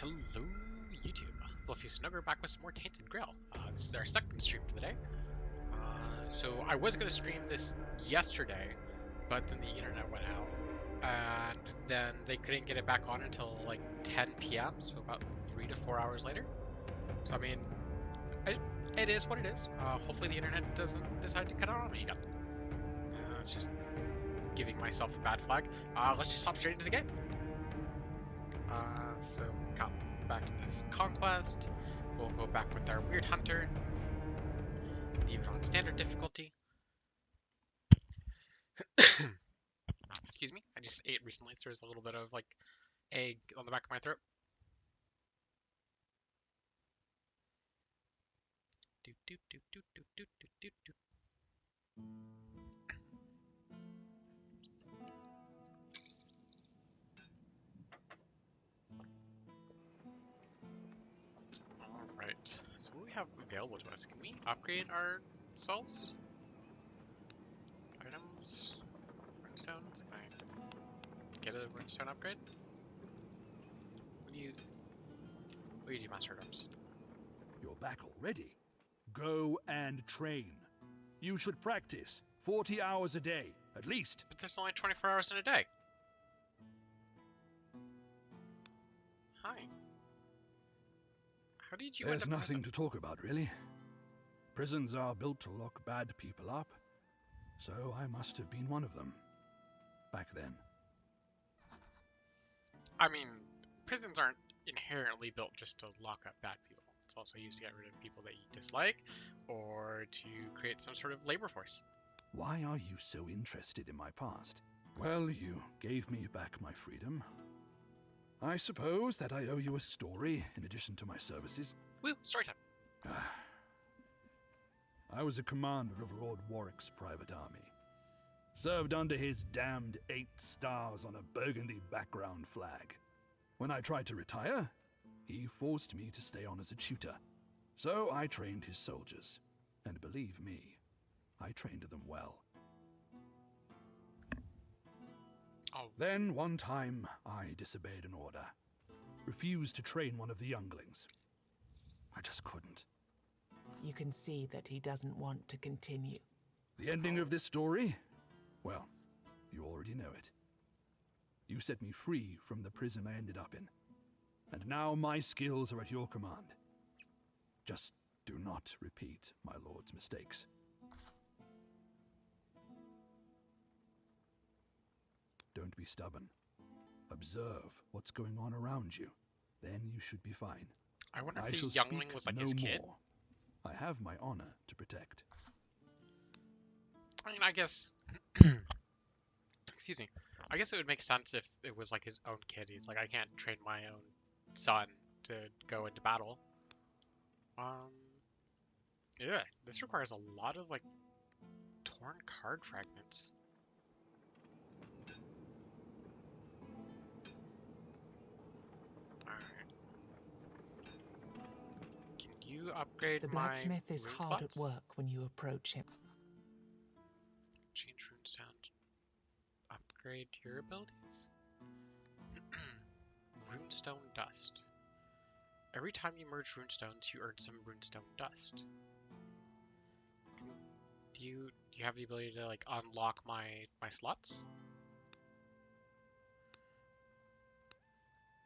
Hello, YouTube. Fluffy Snugger back with some more Tainted Grail. This is our second stream for the day. So I was going to stream this yesterday, but then the internet went out, and then they couldn't get it back on until like 10 p.m., so about 3 to 4 hours later. So I mean, it is what it is. Hopefully the internet doesn't decide to cut out on me again. It's just giving myself a bad flag. Let's just hop straight into the game. So got back into this conquest. We'll go back with our weird hunter. Leave it on standard difficulty. Excuse me. I just ate recently, so there's a little bit of like egg on the back of my throat. Do do do do do do do do do. Alright, so what do we have available to us? Can we upgrade our souls? Items? Runestones? Can I get a runestone upgrade? What do you do, Master at Arms? You're back already? Go and train. You should practice 40 hours a day, at least. But there's only 24 hours in a day. Hi. How did you end There's up in nothing to talk about, really. Prisons are built to lock bad people up, so I must have been one of them. Back then. I mean, prisons aren't inherently built just to lock up bad people. It's also used to get rid of people that you dislike, or to create some sort of labor force. Why are you so interested in my past? Well, you gave me back my freedom. I suppose that I owe you a story in addition to my services. Woo, story time. I was a commander of Lord Warwick's private army. Served under his damned 8 stars on a burgundy background flag. When I tried to retire, he forced me to stay on as a tutor. So I trained his soldiers. And believe me, I trained them well. Oh. Then, one time, I disobeyed an order. Refused to train one of the younglings. I just couldn't. You can see that he doesn't want to continue. The ending of this story? Well, you already know it. You set me free from the prison I ended up in. And now my skills are at your command. Just do not repeat my lord's mistakes. Don't be stubborn. Observe what's going on around you. Then you should be fine. I wonder if I the shall youngling speak was like no his kid. more. I have my honor to protect. I mean, I guess... Excuse me. I guess it would make sense if it was like his own kid. He's like, I can't train my own son to go into battle. Yeah, this requires a lot of like torn card fragments. Alright. Can you upgrade The my blacksmith is rune hard slots? at work when you approach him. Change rune sound. Upgrade your abilities. Runestone dust. Every time you merge runestones, you earn some runestone dust. Do you have the ability to like unlock my slots?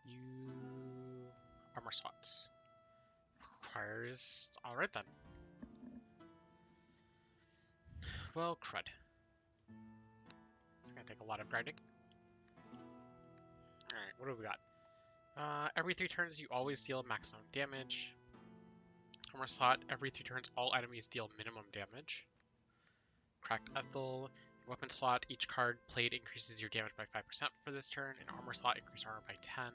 You armor slots requires. All right then. Well, crud. It's gonna take a lot of grinding. All right, what do we got? Every 3 turns, you always deal maximum damage. Armor slot, every 3 turns, all enemies deal minimum damage. Cracked Ethel. Weapon slot, each card played increases your damage by 5% for this turn. In armor slot, increase armor by 10.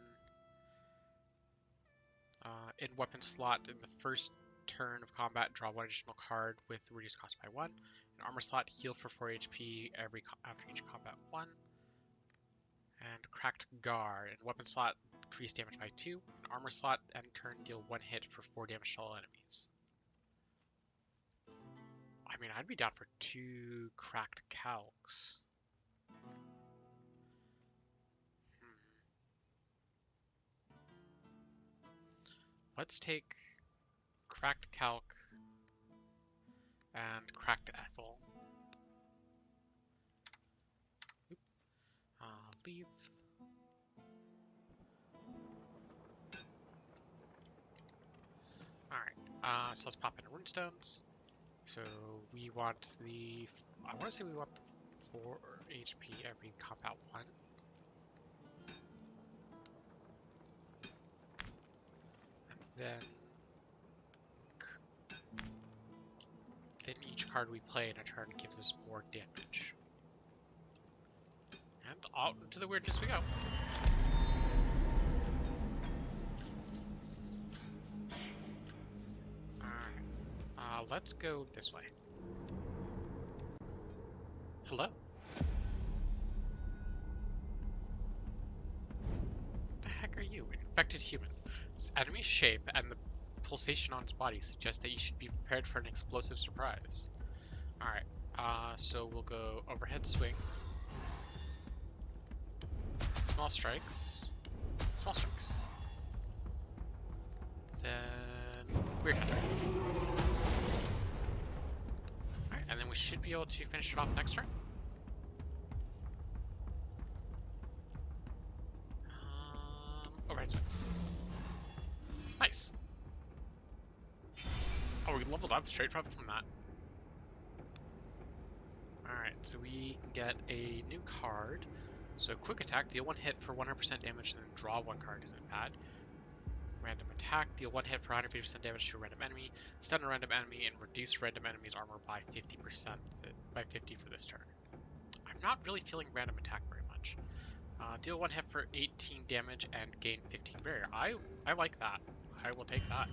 In weapon slot, in the first turn of combat, draw 1 additional card with reduced cost by 1. In armor slot, heal for 4 HP after each combat 1. And Cracked Gar. In weapon slot, increase damage by 2. In armor slot, end turn, deal 1 hit for 4 damage to all enemies. I mean, I'd be down for 2 Cracked Calcs. let's take cracked calc and cracked ethel. Oop. Leave. Alright, so let's pop in runestones. So we want the, I want to say we want the 4 HP every combat 1. And then each card we play in a turn gives us more damage. And out into the weirdness we go. Alright. Let's go this way. Hello? What the heck are you? Infected human. Its enemy shape and the pulsation on its body suggest that you should be prepared for an explosive surprise. Alright, so we'll go overhead swing. Small strikes. Small strikes. Then weird hunter. Alright, and then we should be able to finish it off next turn. Overhead swing. Nice. Oh, we leveled up straight from that. Alright, so we can get a new card. So quick attack, deal 1 hit for 100% damage and then draw 1 card isn't bad. Random attack, deal 1 hit for 150% damage to a random enemy, stun a random enemy, and reduce random enemy's armor by 50%, by 50 for this turn. I'm not really feeling random attack very much. Deal 1 hit for 18 damage and gain 15 barrier. I like that. I will take that.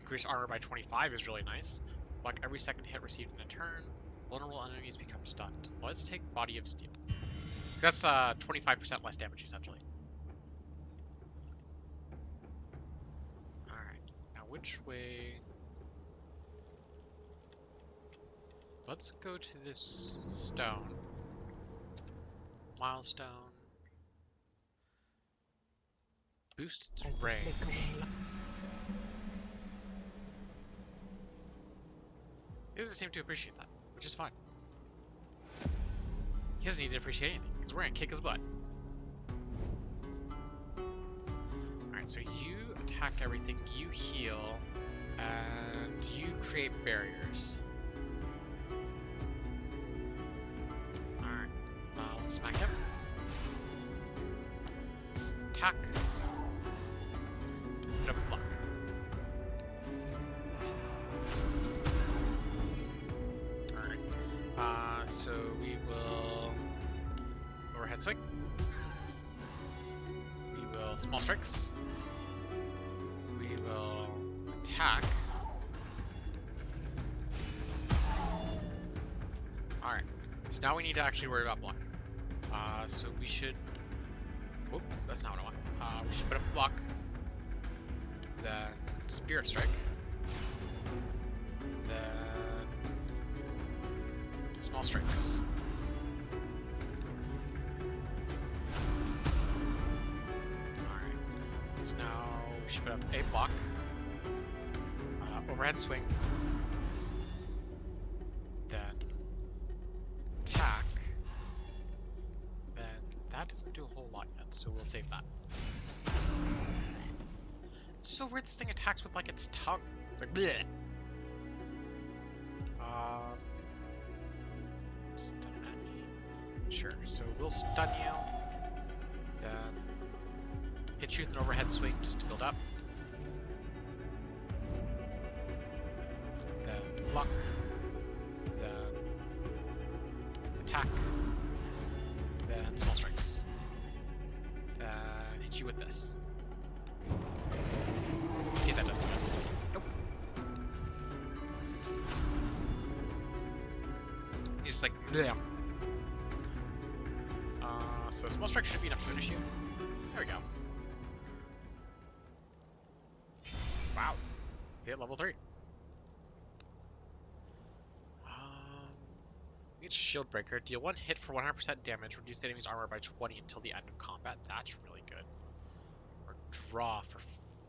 Increase armor by 25 is really nice. Block every second hit received in a turn. Vulnerable enemies become stunned. Let's take Body of Steel. That's 25% less damage, essentially. Alright. Now, which way... Let's go to this stone. Milestone. Boost its range. He doesn't seem to appreciate that, which is fine. He doesn't need to appreciate anything, because we're gonna kick his butt. Alright, so you attack everything, you heal, and you create barriers. Alright, let's smack him. Let's attack. Put up a block. Alright, so we will overhead swing. We will small strikes. We will attack. Alright, so now we need to actually worry about blocking. So we should... Whoop, that's not what I want. We should put up a block. Then Spirit Strike. Then small strikes. Alright, so now we should put up a block. Overhead swing. Then attack. Then that doesn't do a whole lot yet, so we'll save that. It's so weird this thing attacks with like its tongue. Like bleh. Stun enemy. Sure, so we'll stun you. Then hit you with an overhead swing just to build up. Then block. Then attack. Then small strikes. Then hit you with this. See if that does it. Nope. He's just like, bleh. So small strike should be enough to finish you. There we go. Wow. Hit level 3. It's Shield Breaker. Deal 1 hit for 100% damage. Reduce the enemy's armor by 20 until the end of combat. That's really good. Or draw for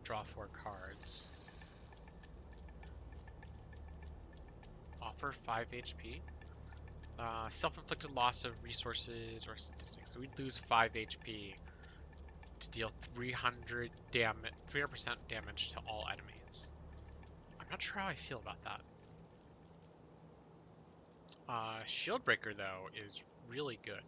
Draw 4 cards. Offer 5 HP. Self-inflicted loss of resources or statistics. So we'd lose 5 HP to deal 300% damage to all enemies. I'm not sure how I feel about that. Shield Breaker, though, is really good.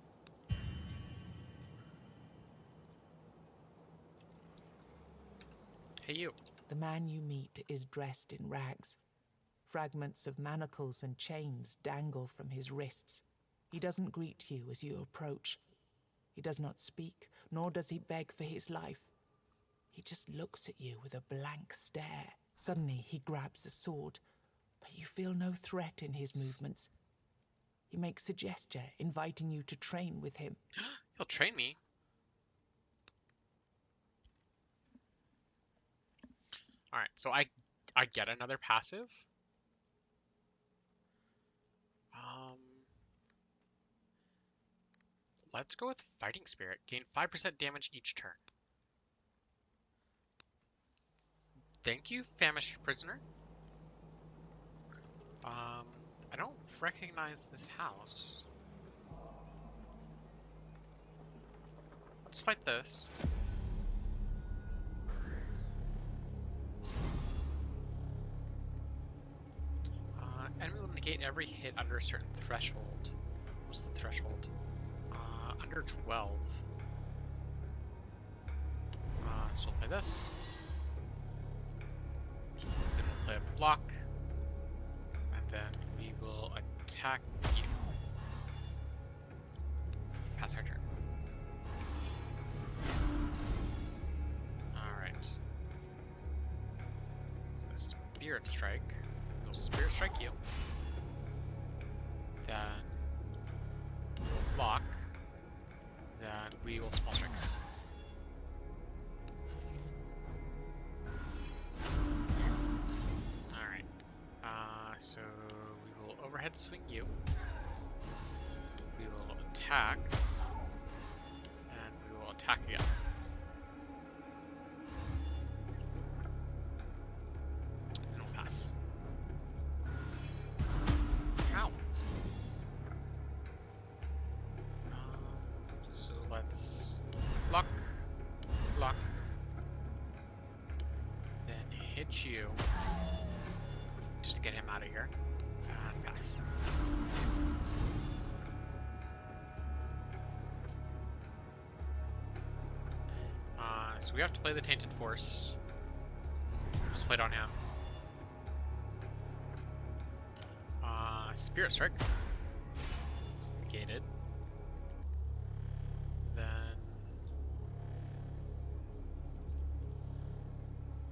Hey, you. The man you meet is dressed in rags. Fragments of manacles and chains dangle from his wrists. He doesn't greet you as you approach. He does not speak, nor does he beg for his life. He just looks at you with a blank stare. Suddenly, he grabs a sword, but you feel no threat in his movements. He makes a gesture, inviting you to train with him. He'll train me. Alright, so I get another passive. Let's go with Fighting Spirit. Gain 5% damage each turn. Thank you, famished prisoner. I don't recognize this house. Let's fight this. Enemy will negate every hit under a certain threshold. What's the threshold? Under 12. So we'll play this. Then we'll play a block. And then we will attack you. Pass our turn. Alright. So Spirit Strike. We'll Spirit Strike you. Then we'll block. Then we will Small Strikes. Alright. So we will overhead swing you. We will attack. And we will attack again. And we'll pass. Ow! So let's block, block, then hit you, just to get him out of here, and pass. So we have to play the Tainted Force. Just played on him. Spirit Strike. Just negated. Then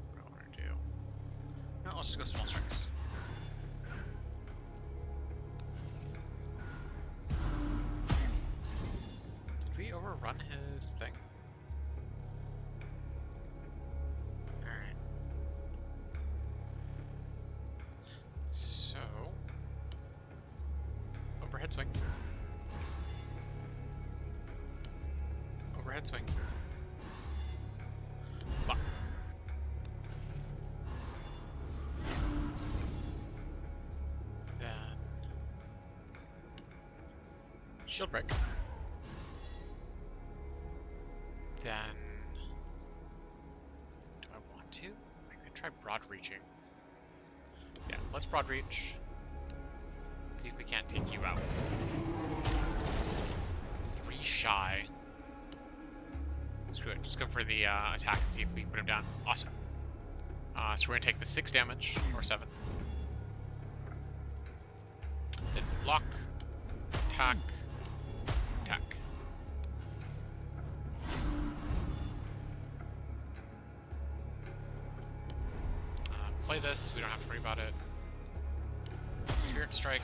what do I want to do? No, let's just go Small Strikes. Did we overrun his thing? Alright. So overhead swing. Overhead swing. Block. Then shield break. Then do I want to? I could try broad reaching. Yeah, let's broad reach. See if we can't take you out. 3 shy. Screw it. Just go for the attack and see if we can put him down. Awesome. So we're gonna take the 6 damage, or 7. Then block, attack, attack. Play this. We don't have to worry about it. Spirit Strike.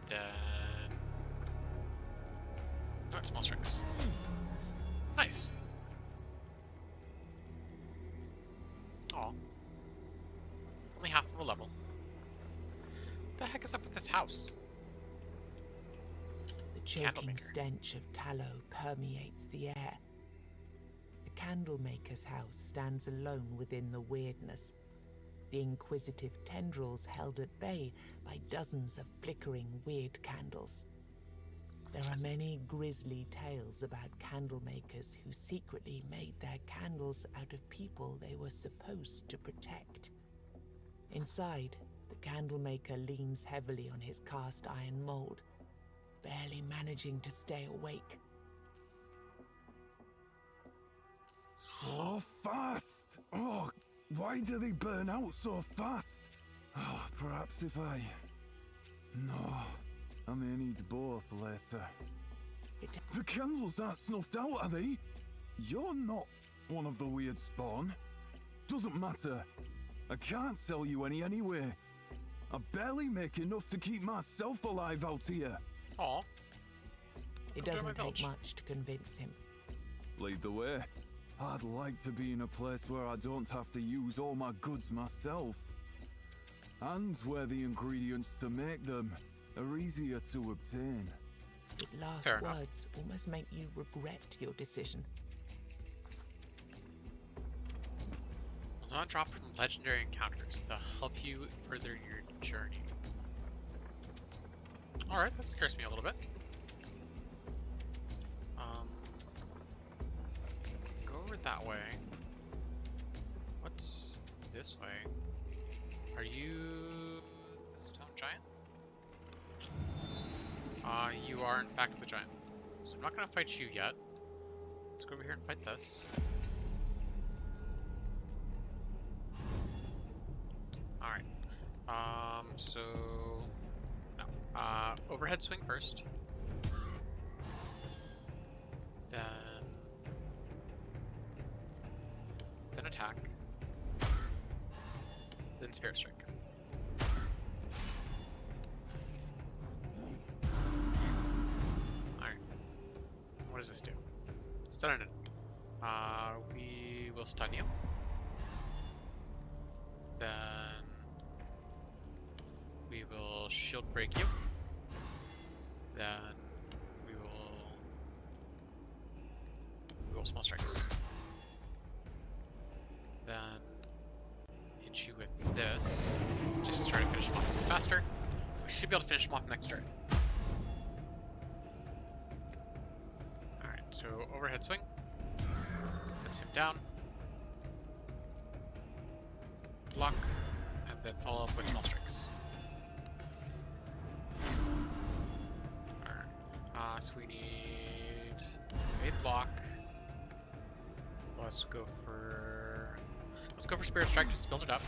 Then no, it's Small Strikes. Nice. Aw. Only half of a level. What the heck is up with this house? The choking Candlemaker. stench of tallow permeates the air. A Candlemaker's house stands alone within the weirdness, the inquisitive tendrils held at bay by dozens of flickering weird candles. There are many grisly tales about candlemakers who secretly made their candles out of people they were supposed to protect. Inside, the candlemaker leans heavily on his cast iron mold, barely managing to stay awake. So fast! Oh, why do they burn out so fast? Oh, perhaps if I... No, I may need both later. The candles aren't snuffed out, are they? You're not one of the weird spawn. Doesn't matter. I can't sell you any anyway. I barely make enough to keep myself alive out here. Aw. It doesn't take much to convince him. Lead the way. I'd like to be in a place where I don't have to use all my goods myself. And where the ingredients to make them are easier to obtain. His last words almost make you regret your decision. Will not drop from legendary encounters. They'll help you further your journey. Alright, that scares me a little bit. Go over that way. What's this way? Are you the stone giant? You are in fact the giant. So I'm not gonna fight you yet. Let's go over here and fight this. Alright. So no. Overhead swing first. Then attack. Then Spirit Strike. Alright. What does this do? Stun an enemy. We will stun you. Then we will shield break you. Then we will small strikes. Then hit you with this, just to try to finish him off a bit faster. We should be able to finish him off next turn. Alright, so overhead swing. Puts him down. Block, and then follow up with small strikes. Alright, so we need a block. Let's go for Spirit Strike just to build it up.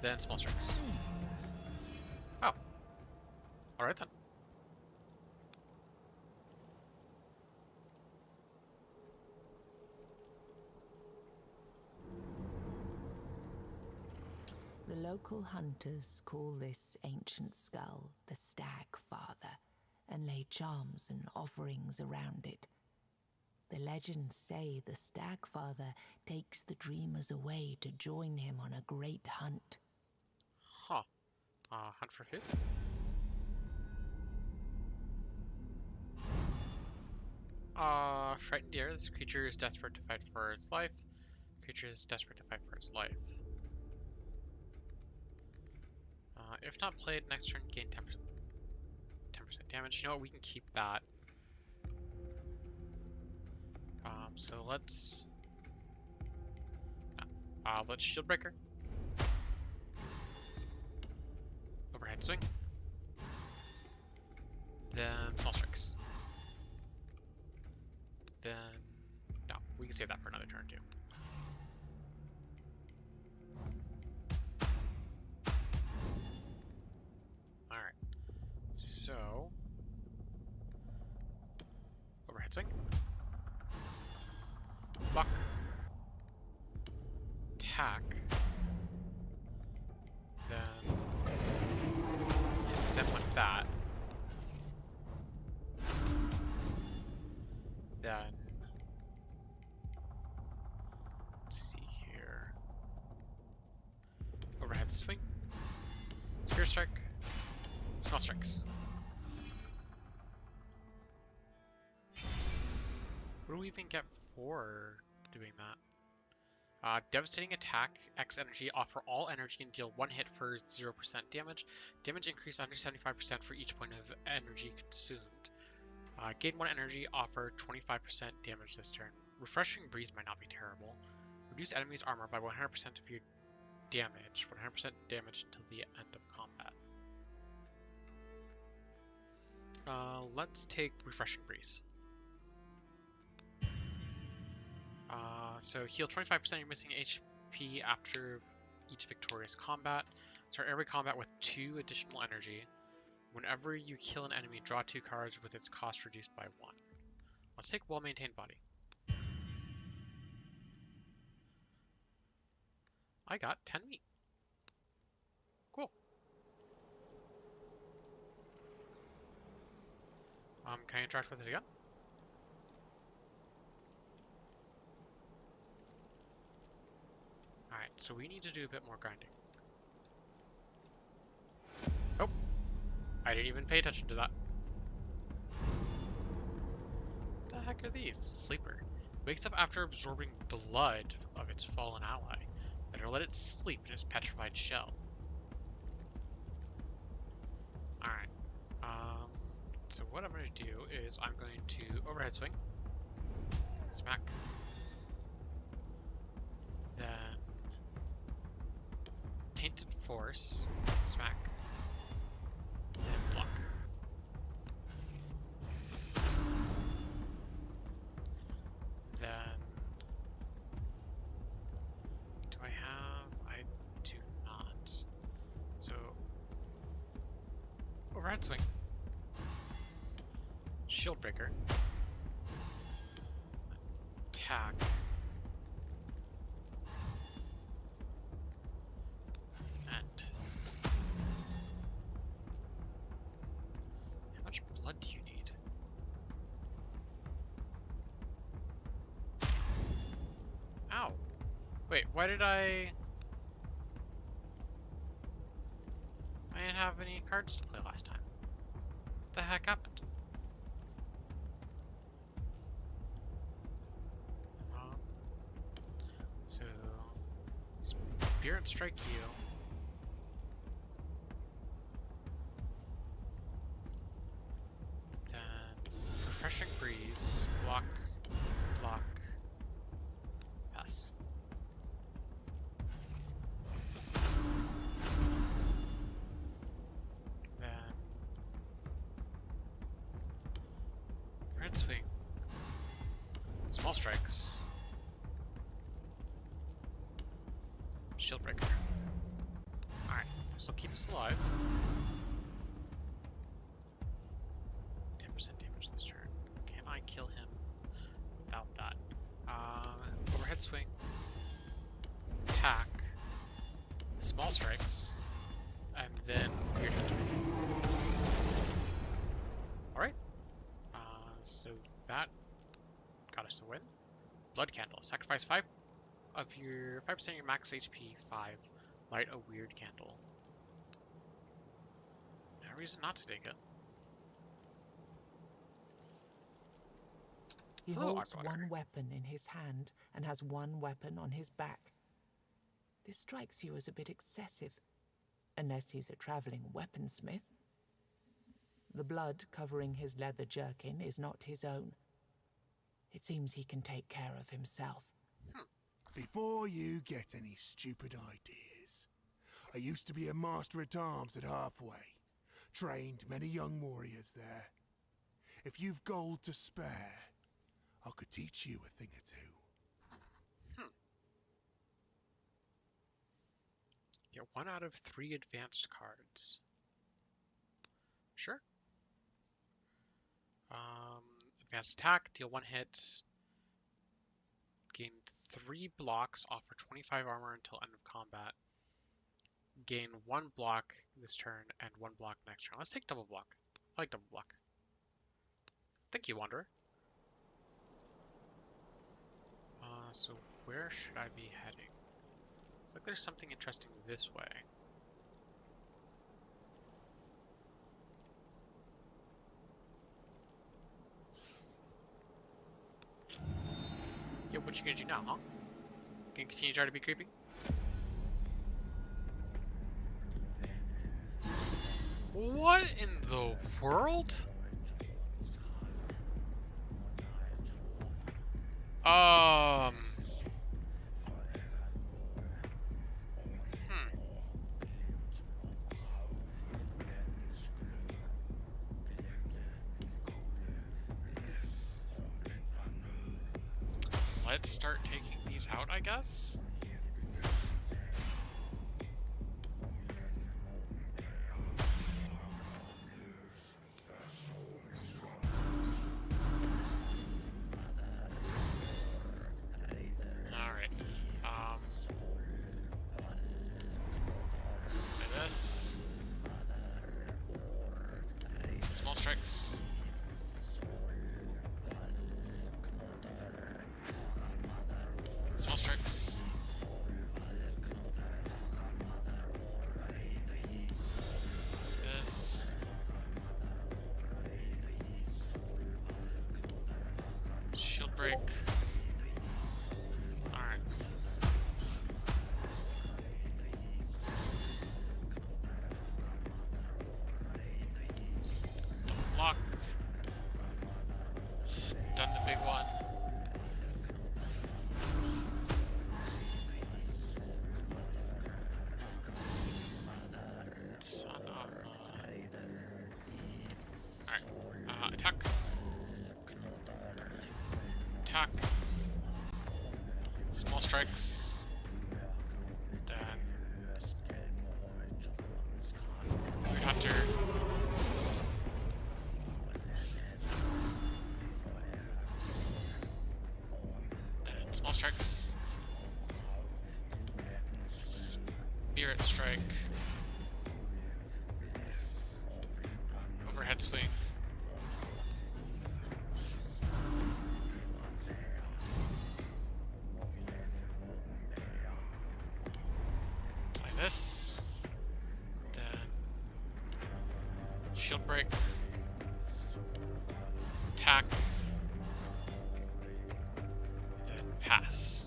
Then small strikes. Oh. Alright then. The local hunters call this ancient skull the Stag Father, and lay charms and offerings around it. The legends say the Stag Father takes the dreamers away to join him on a great hunt. Huh. Hunt for food? Frightened deer. This creature is desperate to fight for its life. Creature is desperate to fight for its life. If not played, next turn gain 10% damage. You know what? We can keep that. So let's shield breaker. Overhead swing. Then small strikes. Then no, we can save that for another turn too. Alright. So overhead swing. Block. Attack. Then like that. Then let's see here. Overhead swing. Spear strike. Small strikes. What do we even get for doing that. Devastating attack, X energy, offer all energy and deal 1 hit for 0% damage. Damage increase under 75% for each point of energy consumed. Gain 1 energy, offer 25% damage this turn. Refreshing Breeze might not be terrible. Reduce enemies' armor by 100% of your damage. 100% damage until the end of combat. Let's take Refreshing Breeze. So heal 25% of your missing HP after each victorious combat. Start every combat with 2 additional energy. Whenever you kill an enemy, draw 2 cards with its cost reduced by 1. Let's take Well-Maintained Body. I got 10 meat. Cool. Can I interact with it again? Alright, so we need to do a bit more grinding. Oh! I didn't even pay attention to that. What the heck are these? Sleeper. Wakes up after absorbing blood of its fallen ally. Better let it sleep in its petrified shell. Alright. So what I'm going to do is I'm going to overhead swing. Smack. Then Tainted Force. Smack. Then block. Then do I have? I do not. So overhead swing. Shield Breaker. Attack. And how much blood do you need? Ow. Wait, why did I didn't have any cards to play last time. What the heck happened? So, Spirit Strike you. Then, Refreshing Breeze, block, block, pass. Then, Red Swing, Small Strikes. Shield Breaker. Alright, this will keep us alive. 10% damage this turn. Can I kill him without that? Overhead swing. Attack. Small strikes. And then Weird Hunter. Alright. So that got us a win. Blood Candle. Sacrifice 5 of your 5% of your max HP, 5. Light a weird candle. No reason not to take it. He Hello, holds Artwater. one weapon in his hand and has one weapon on his back. This strikes you as a bit excessive, unless he's a traveling weaponsmith. The blood covering his leather jerkin is not his own. It seems he can take care of himself. Before you get any stupid ideas, I used to be a master-at-arms at Halfway. Trained many young warriors there. If you've gold to spare, I could teach you a thing or two. Get 1 out of 3 advanced cards. Sure. Advanced attack, deal 1 hit. Gain 3 blocks, offer 25 armor until end of combat. Gain 1 block this turn and 1 block next turn. Let's take double block. I like double block. Thank you, Wanderer. So where should I be heading? Looks like there's something interesting this way. Yeah, What you gonna do now, huh? Gonna continue to try to be creepy? What in the world? Hmm. Let's start taking these out, I guess. Alright. Like this. Small strikes. Small strikes. This. Shield break. Alright. Double block. Stun the big one. Son of a... Alright. Attack. Attack. Small strikes. Then Wyrd Hunter. Then small strikes. Spirit strike. Overhead swing. Play this. Then shield break. Attack. Then pass.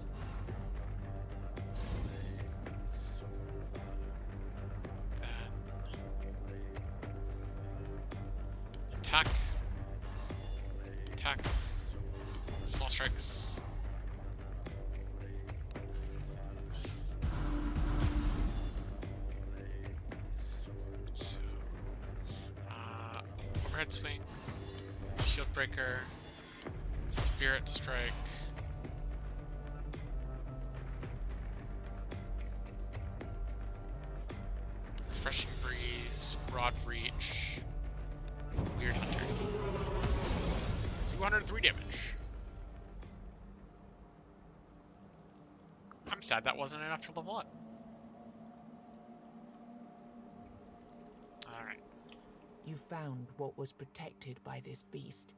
Then attack. Attack. Small strikes. So, overhead swing, shield breaker, spirit strike, refreshing breeze, broad reach, Wyrd Hunter. 203 damage. I'm sad that wasn't enough to level up. Alright. You found what was protected by this beast.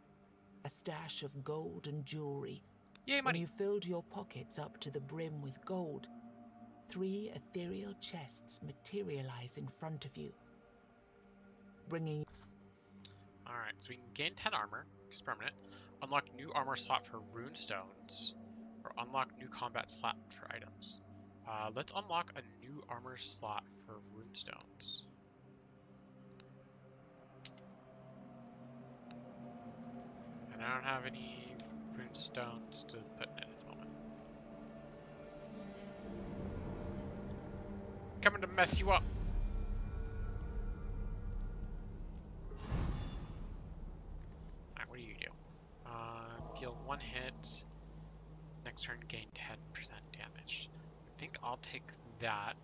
A stash of gold and jewelry. Yay, When money! you filled your pockets up to the brim with gold, 3 ethereal chests materialize in front of you, bringing... Alright, so we can gain 10 armor, which is permanent. Unlock new armor slot for rune stones. Or unlock new combat slot for items. Let's unlock a new armor slot for rune stones. And I don't have any rune stones to put in at the moment. Coming to mess you up. Alright, what do you do? Deal 1 hit. Next turn, gain 10% damage. I think I'll take that,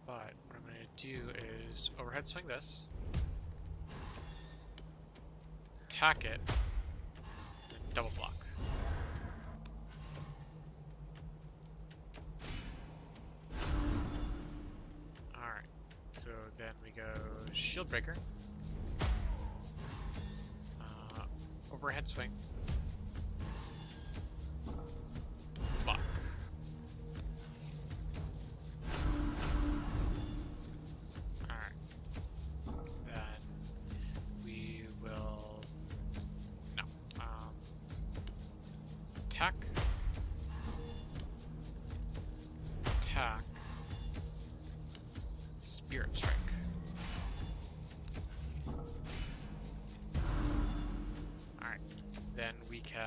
but what I'm going to do is overhead swing this, attack it, then double block. Alright, so then we go shield breaker, overhead swing, block. Alright. Then we will attack, we can...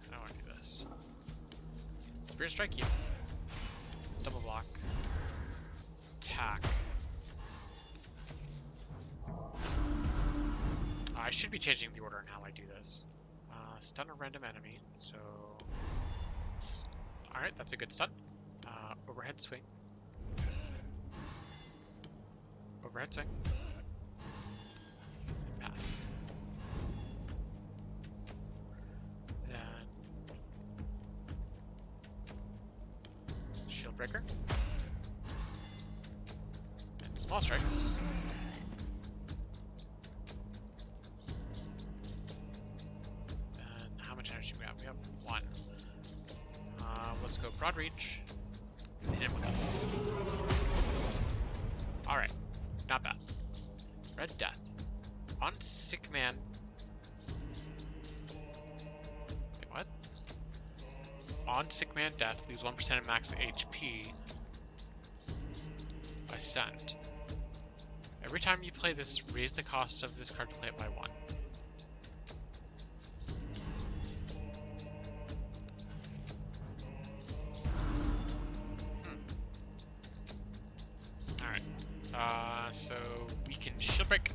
I don't want to do this. Spirit Strike you. Double block. Attack. I should be changing the order on how I do this. Stun a random enemy, so... Alright, that's a good stun. Overhead swing. Overhead swing. And pass. Then... Shield Breaker. And small strikes. Then how much energy do we have? We have 1. Let's go Broad Reach. Hit him with us. Alright. Not bad. Red Death. On Sick Man. Wait, what? On Sick Man Death, lose 1% of max HP. Ascend. Every time you play this, raise the cost of this card to play it by 1. So we can Shield Break.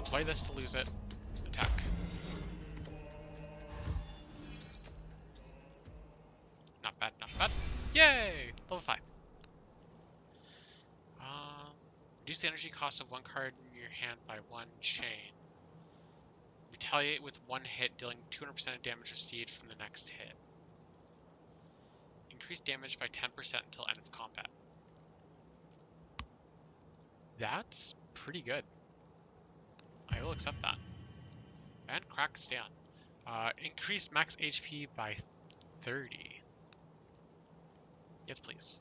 Play this to lose it. Attack. Not bad, not bad. Yay! Level 5. Reduce the energy cost of 1 card in your hand by 1 chain. Retaliate with 1 hit, dealing 200% of damage received from the next hit. Increase damage by 10% until end of combat. That's pretty good. I will accept that. And Crack Stand. Increase max HP by 30. Yes, please.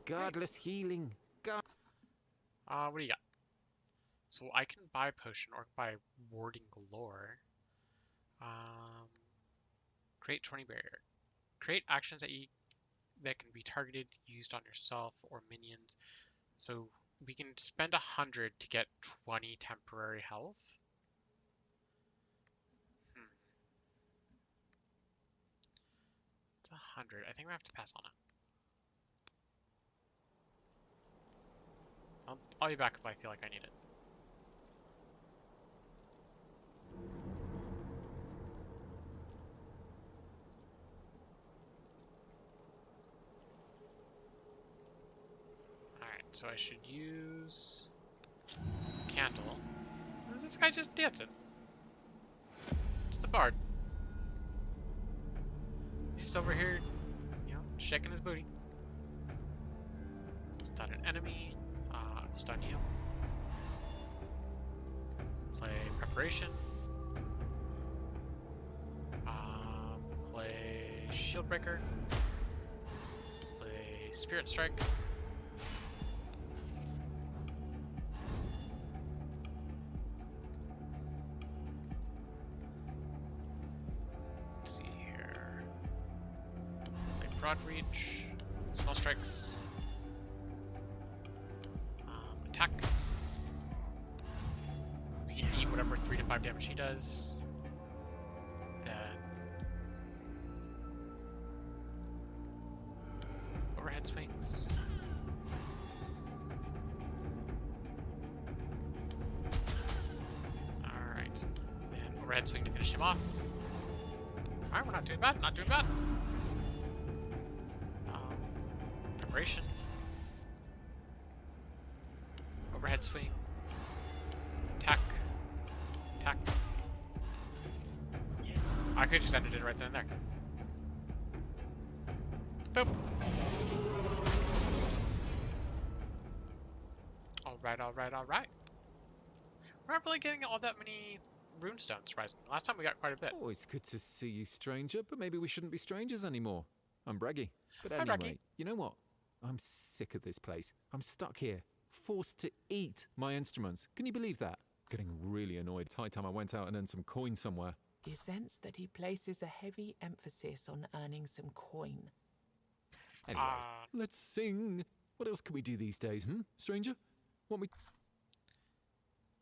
Godless healing. What do you got? So I can buy a potion or buy Warding Galore. Create 20 barrier. Create actions that can be targeted, used on yourself or minions. So we can spend 100 to get 20 temporary health. It's 100. I think we have to pass on it. I'll be back if I feel like I need it. So I should use Candle. Is this guy just dancing? It's the bard. He's over here, you know, shaking his booty. Stun an enemy. Stun you. Play Preparation. Play Shield Breaker. Play Spirit Strike. Broad Reach, Small Strikes, Attack. We can eat whatever 3 to 5 damage he does. Then Overhead Swings. Alright. Then Overhead Swing to finish him off. Alright, we're not doing bad, not doing bad. Preparation. Overhead swing. Attack. Attack. I could just ended it right then and there. Boop. Alright, alright, alright. We're not really getting all that many runestones, surprisingly. Last time we got quite a bit. Always good to see you, stranger, but maybe we shouldn't be strangers anymore. I'm Braggy. But Hi, anyway, Braggy. you know what? I'm sick of this place. I'm stuck here, forced to eat my instruments. Can you believe that? Getting really annoyed. It's high time I went out and earned some coin somewhere. You sense that he places a heavy emphasis on earning some coin. Anyway, let's sing. What else can we do these days, stranger? Want me...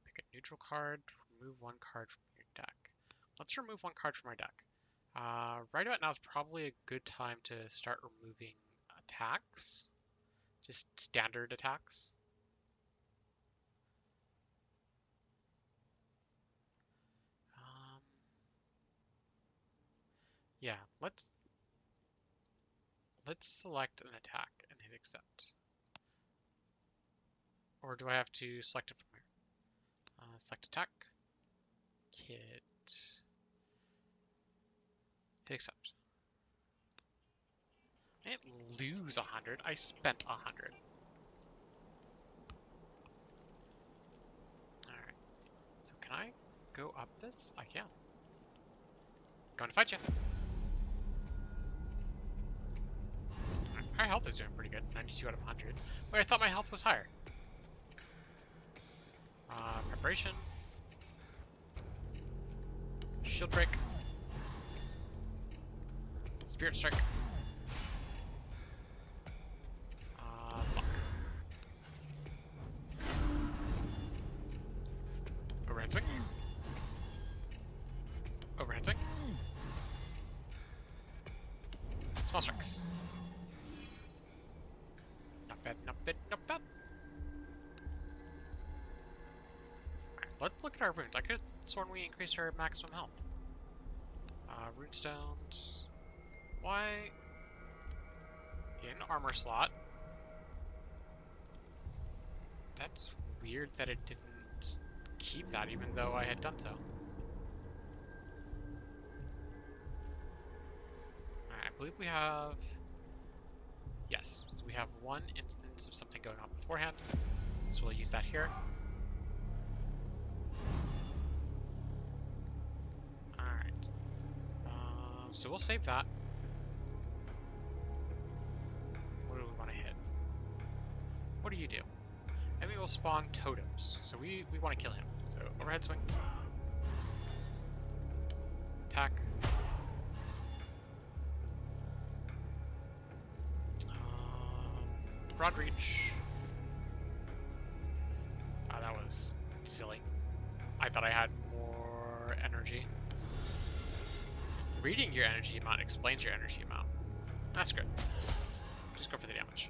Pick a neutral card, remove one card from your deck. Let's remove one card from our deck. Right about now is probably a good time to start removing attacks. Just standard attacks. Yeah, let's select an attack and hit accept. Or do I have to select it from here? Select attack, hit accept. I didn't lose 100, I spent 100. Alright, so can I go up this? I can. Going to fight you. Our health is doing pretty good, 92 out of 100. Wait, I thought my health was higher. Preparation. Shield break. Spirit strike. Block. Overhand swing. Overhand swing. Small strikes. Not bad, not bad, not bad. Let's look at our runes. I could have sworn we increased our maximum health. Runestones. Why? In armor slot. That's weird that it didn't keep that even though I had done so. Alright, I believe we have... Yes, so we have one instance of something going on beforehand. So we'll use that here. So we'll save that. What do we want to hit? What do you do? Enemy will spawn totems, so we want to kill him. So overhead swing. Attack. Broad reach. Oh, that was silly. I thought I had more energy. Reading your energy amount explains your energy amount. That's good. Just go for the damage.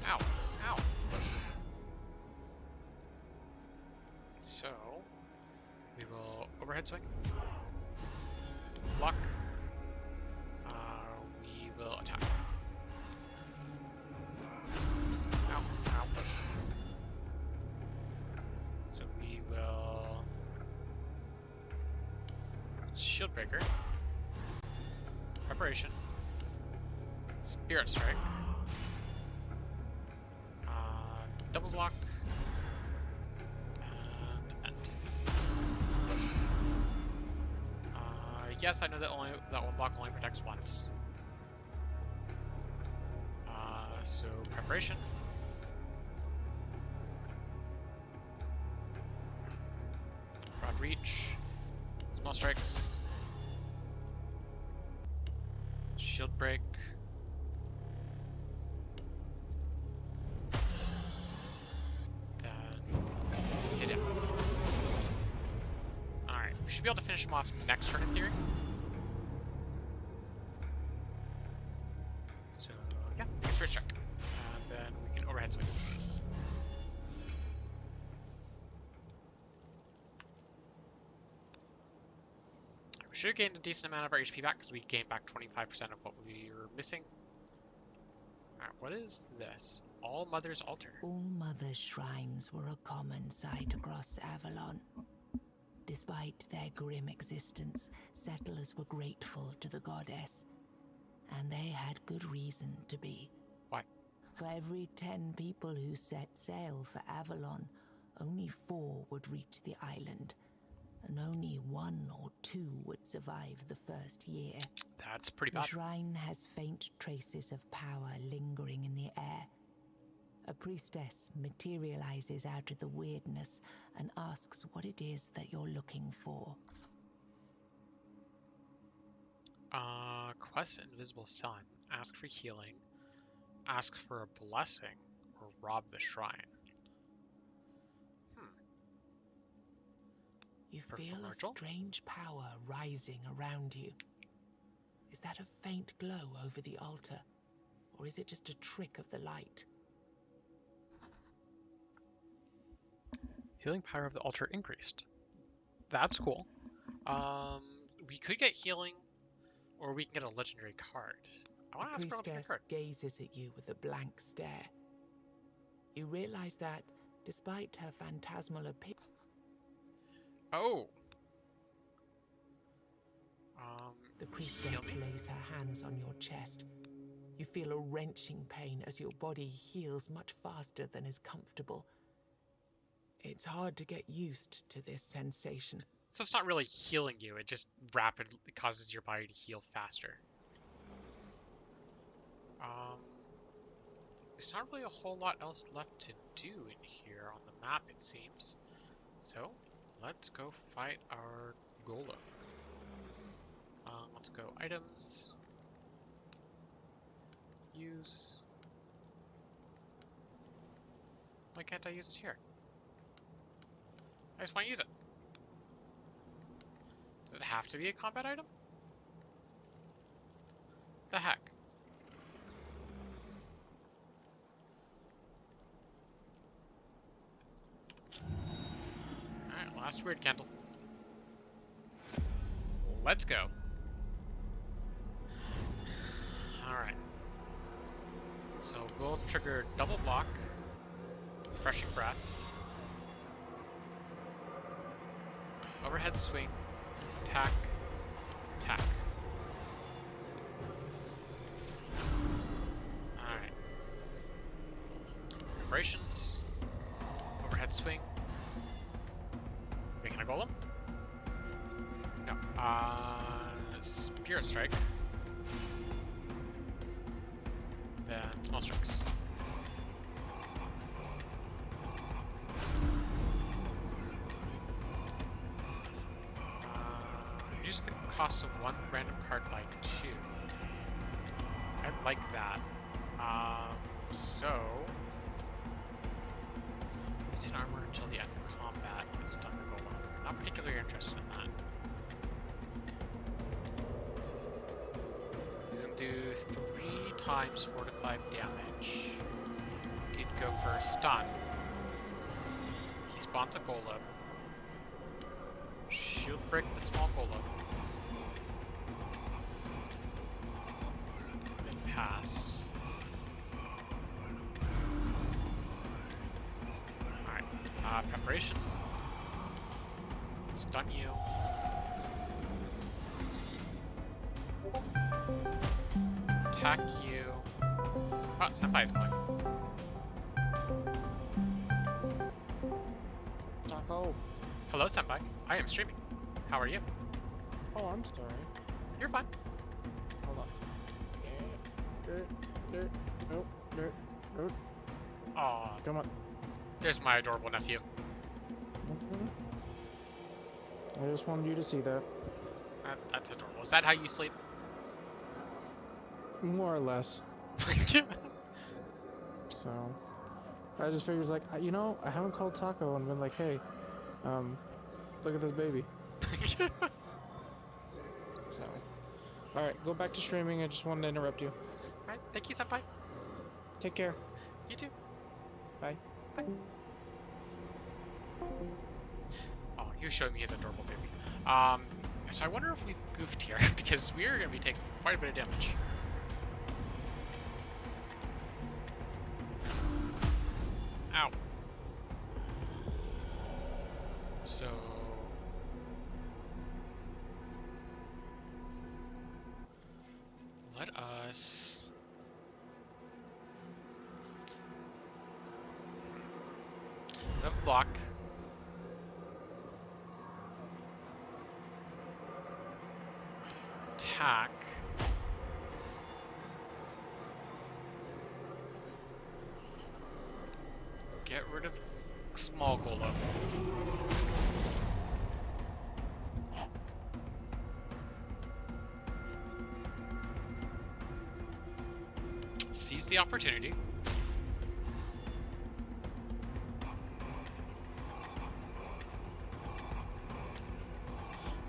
Ow. Ow. So, we will overhead swing. Block. We will attack. Ow. Ow. So we will... Shield breaker. Preparation. Spirit strike. Double block. And end. Yes, I know that one block only protects once. So preparation. Broad reach. Small strikes. Shield break. Then hit him. Alright, we should be able to finish him off next turn in theory. So yeah, spirit strike. And then we can overhead swing. We should have gained a decent amount of our HP back because we gained back 25% of what we were missing. Alright, what is this? All Mother's Altar. All Mother's shrines were a common sight across Avalon. Despite their grim existence, settlers were grateful to the goddess. And they had good reason to be. Why? For every 10 people who set sail for Avalon, only 4 would reach the island. And only 1 or 2 would survive the first year. That's pretty bad. The shrine has faint traces of power lingering in the air. A priestess materializes out of the weirdness and asks what it is that you're looking for. Quest Invisible Sun. Ask for healing. Ask for a blessing. Or rob the shrine. You Perform feel a ritual? strange power rising around you. Is that a faint glow over the altar? Or is it just a trick of the light? Healing power of the altar increased. That's cool. We could get healing, or we can get a legendary card. I want to ask The for a legendary priestess card. gazes at you with a blank stare. You realize that, despite her phantasmal appearance, Oh. the Heal priestess me. lays her hands on your chest. You feel a wrenching pain as your body heals much faster than is comfortable. It's hard to get used to this sensation. So it's not really healing you, it just rapidly causes your body to heal faster. There's not really a whole lot else left to do in here on the map, it seems. So, let's go fight our golem. Let's go items. Use. Why can't I use it here? I just want to use it. Does it have to be a combat item? The heck? Alright, last wyrd candle. Let's go. Alright. So we'll trigger double block, refreshing breath, overhead swing, attack, attack. Alright. Vibrations, overhead swing. Making a golem? No. Spirit strike. Then small strikes. Reduce the cost of one random card by 2. I like that. So use 10 armor until the end of combat and stun the golem. Not particularly interested in that. This is gonna do 3 times 4 to 5 damage. We could go for a stun. He spawns a golem. Shield break the small golem. Then pass. Alright. Preparation. Stun you. Attack you. Oh, Senpai's calling. Taco. Hello, Senpai. I am streaming. How are you? Oh, I'm sorry. You're fine. Hold on. Nope. Nope. Aw, Come on. there's my adorable nephew. I just wanted you to see that. That's adorable. Is that how you sleep? More or less. So, I just figured, like, I haven't called Taco and been like, hey, look at this baby. So, alright, go back to streaming. I just wanted to interrupt you. Alright, thank you, Senpai. Take care. You too. Bye. Oh, he was showing me his adorable baby. So I wonder if we've goofed here, because we're going to be taking quite a bit of damage. Ow. So... let us... block. Attack. Get rid of small golem. seize the opportunity.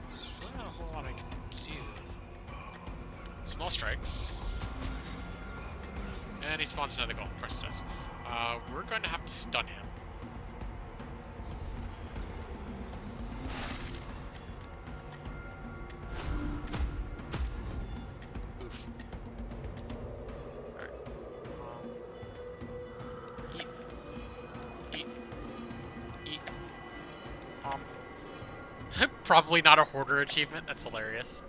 There's really not a whole lot I can do. Small strikes. And he spawns another golem. Of course he does. We're going to have to stun him. Oof. Alright. Eat. Eat. Eat. Probably not a hoarder achievement. That's hilarious.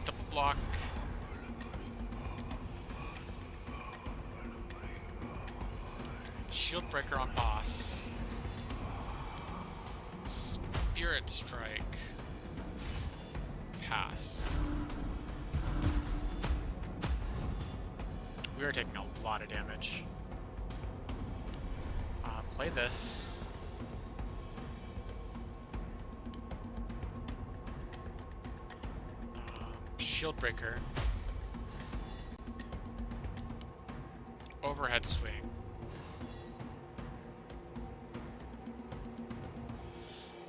Double block. Shield breaker on boss. Spirit strike. Pass. We are taking a lot of damage. Play this. Shield breaker. Overhead swing.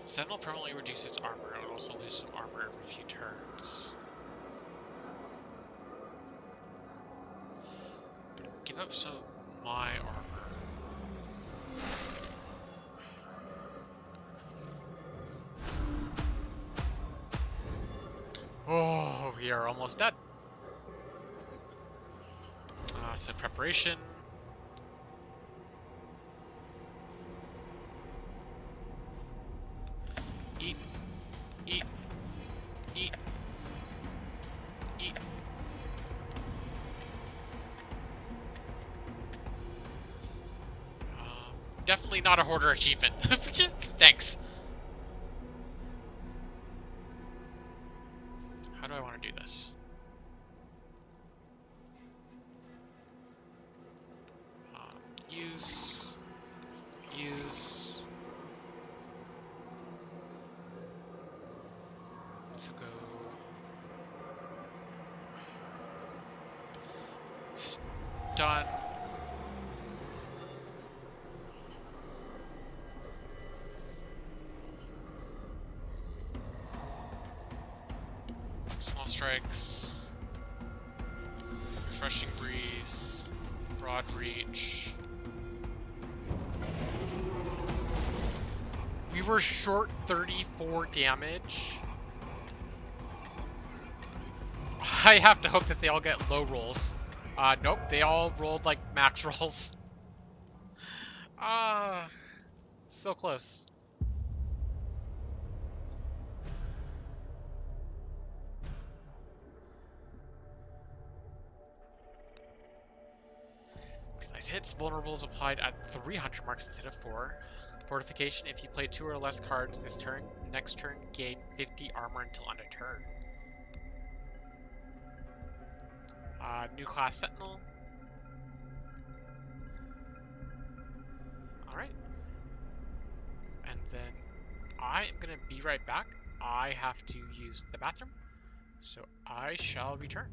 Sentinel permanently reduces its armor. It will also lose some armor every few turns. Give up some of my armor. Oh, we are almost dead. So preparation. Eat. Eat. Eat. Eat. Definitely not a hoarder achievement. Thanks. How do I want to do this? Use. So go. Stun. Small strikes. Refreshing breeze. Broad reach. We were short 34 damage. I have to hope that they all get low rolls. Nope, they all rolled like max rolls. So close. Precise hits. Vulnerables applied at 300 marks instead of 4. Fortification. If you play 2 or less cards this turn, next turn gain 50 armor until end of turn. New class Sentinel. Alright. And then I am going to be right back. I have to use the bathroom. So I shall return.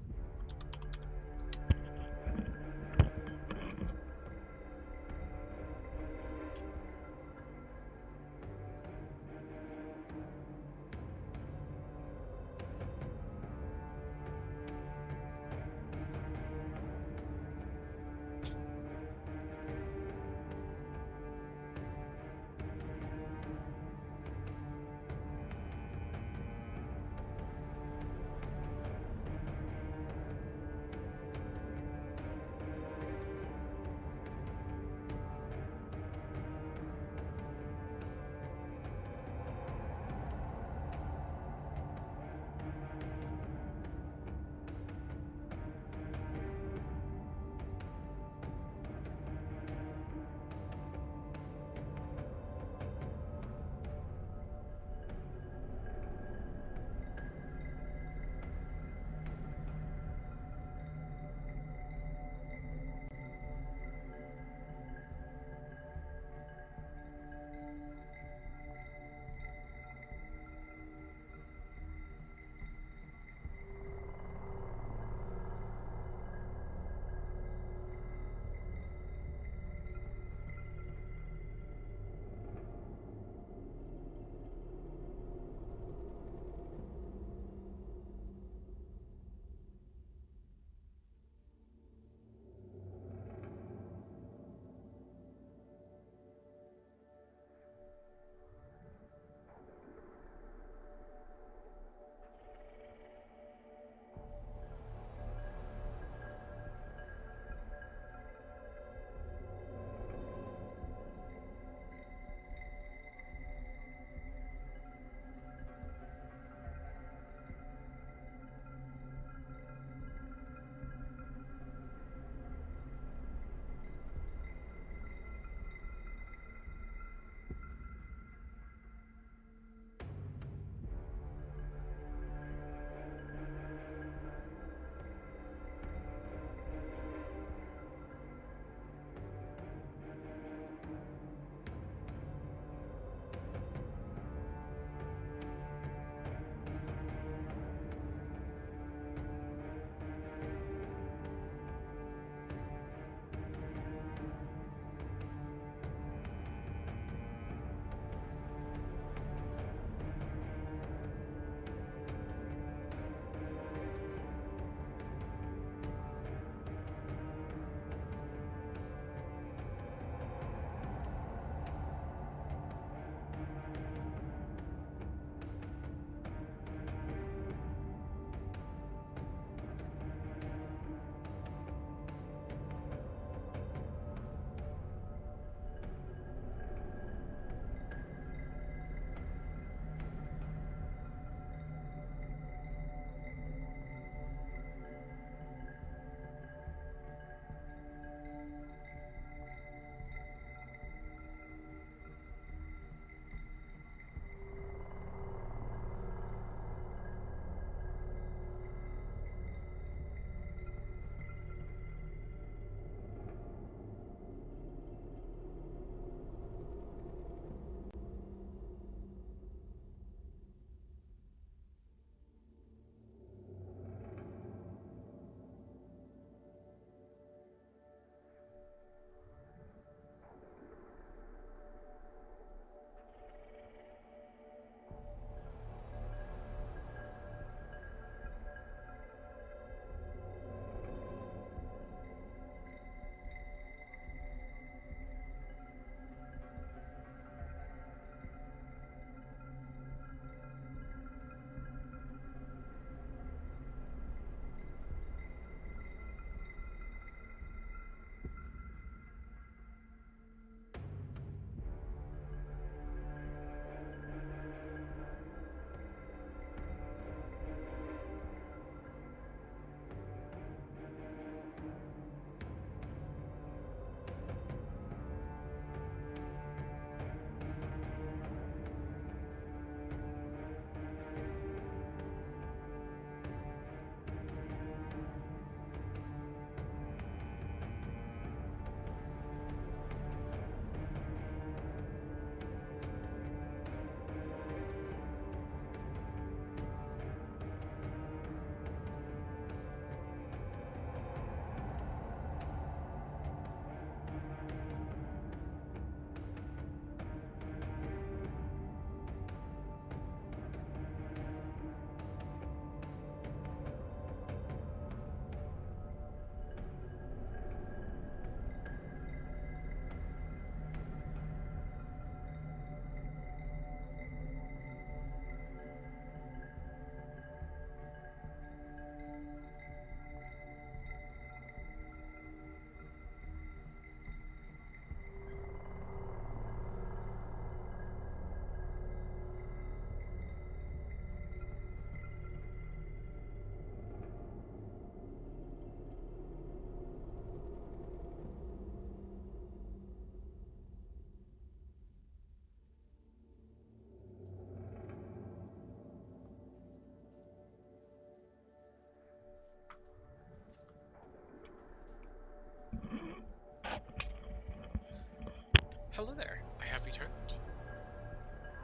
Hello there, I have returned.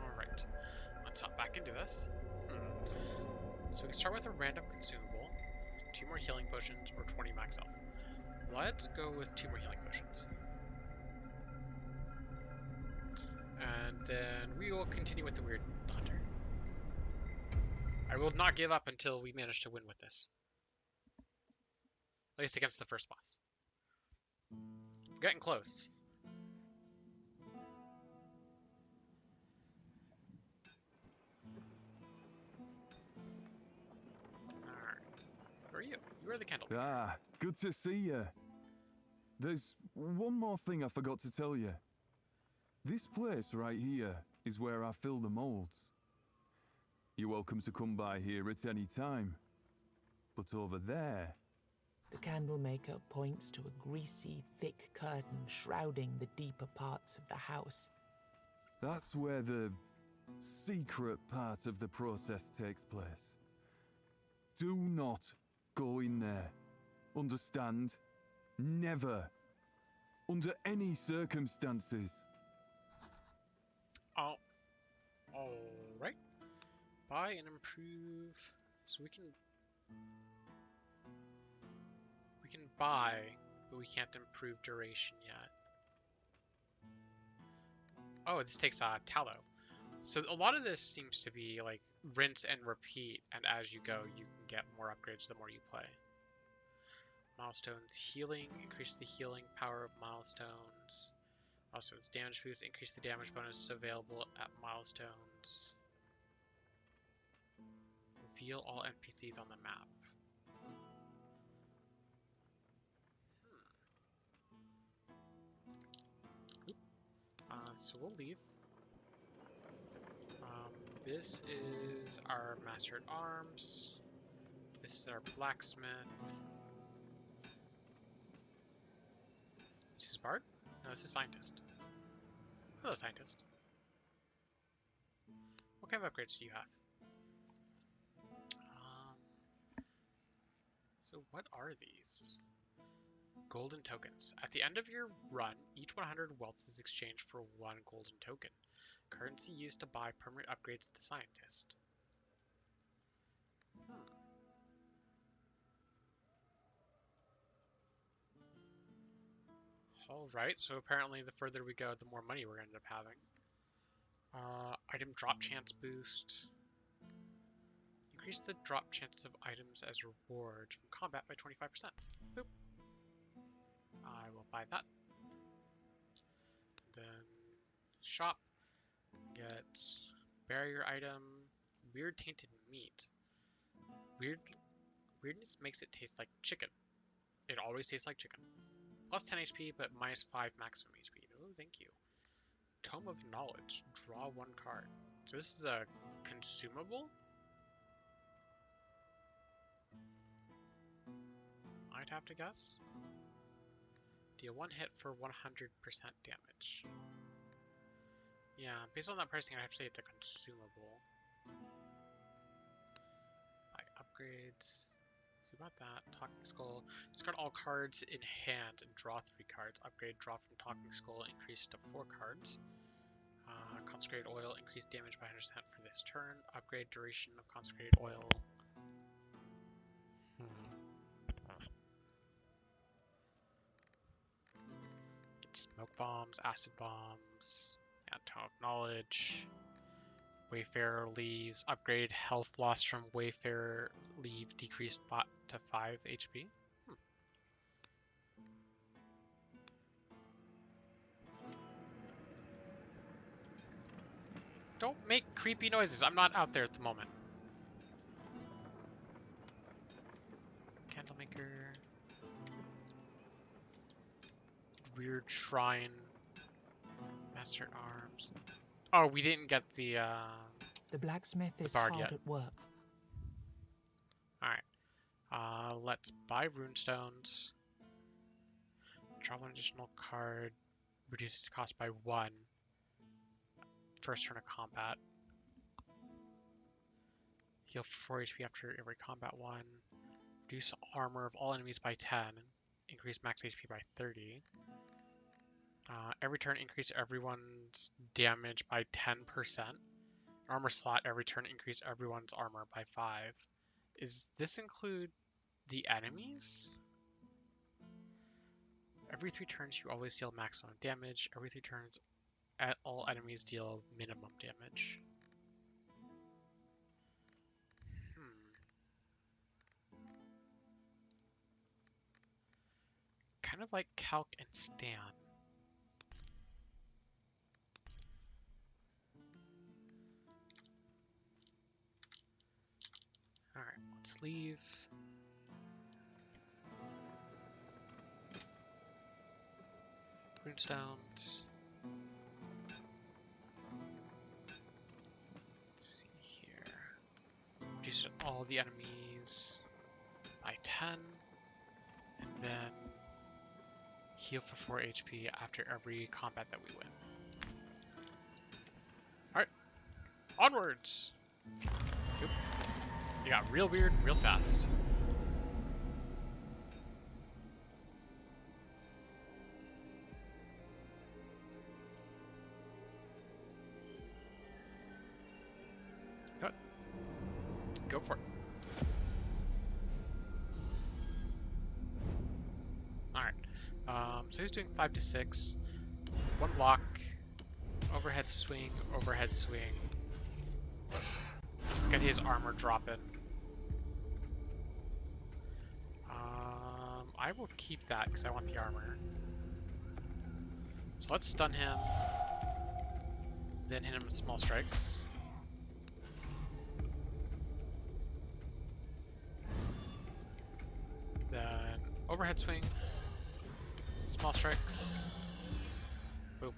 Alright, let's hop back into this. So we can start with a random consumable, 2 more healing potions, or 20 max health. Let's go with 2 more healing potions. And then we will continue with the Weird Hunter. I will not give up until we manage to win with this. At least against the first boss. We're getting close. Alright. Who are you? You are the candle. Ah, good to see you. There's one more thing I forgot to tell you. This place right here is where I fill the molds. You're welcome to come by here at any time. But over there... The candlemaker points to a greasy, thick curtain shrouding the deeper parts of the house. That's where the secret part of the process takes place. Do not go in there. Understand? Never. Under any circumstances. Oh. Alright. Buy and improve. So we can buy, but we can't improve duration yet. Oh, this takes tallow. So a lot of this seems to be like rinse and repeat, and as you go, you can get more upgrades the more you play. Milestones healing, increase the healing power of milestones. Milestones damage boost, increase the damage bonus available at milestones. Reveal all NPCs on the map. So we'll leave. This is our Master at Arms. This is our Blacksmith. This is Bard? No, this is Scientist. Hello, Scientist. What kind of upgrades do you have? So what are these? Golden tokens. At the end of your run, each 100 wealth is exchanged for 1 golden token. Currency used to buy permanent upgrades to the Scientist. Alright, so apparently the further we go, the more money we're going to end up having. Item drop chance boost. Increase the drop chance of items as reward from combat by 25%. Boop. I will buy that. Then shop. Get barrier item. Weird tainted meat. Weirdness makes it taste like chicken. It always tastes like chicken. Plus 10 HP, but minus 5 maximum HP. Oh, thank you. Tome of Knowledge. Draw 1 card. So this is a consumable? I'd have to guess. Deal 1 hit for 100% damage. Yeah, based on that pricing, I have to say it's a consumable. Buy upgrades. So about that. Talking Skull. Discard all cards in hand and draw 3 cards. Upgrade draw from Talking Skull increase to 4 cards. Consecrated Oil increase damage by 100% for this turn. Upgrade duration of Consecrated Oil. Get smoke bombs, acid bombs. Yeah, Tome of Knowledge. Wayfarer leaves. Upgrade health loss from Wayfarer leave decreased to 5 HP. Don't make creepy noises. I'm not out there at the moment. Candlemaker. Weird shrine. Master at Arms. Oh, we didn't get the blacksmith is bard hard yet. at work. Alright. Let's buy runestones. Draw 1 additional card. Reduces cost by 1. First turn of combat. Heal 4 HP after every combat 1. Reduce armor of all enemies by 10. Increase max HP by 30. Every turn increase everyone's damage by 10%. Armor slot, every turn increase everyone's armor by 5. Is this include the enemies? Every 3 turns you always deal maximum damage. Every 3 turns all enemies deal minimum damage. Kind of like Calc and Stan. Alright, let's leave. Runestones. Let's see here. Reduce all the enemies by 10. And then heal for 4 HP after every combat that we win. Alright. Onwards! Oop. You got real weird, real fast. Good. Go for it. Alright. So he's doing 5 to 6. 1 block. Overhead swing, overhead swing. Let's get his armor dropping. I will keep that because I want the armor. So let's stun him. Then hit him with small strikes. Then overhead swing. Small strikes. Boom.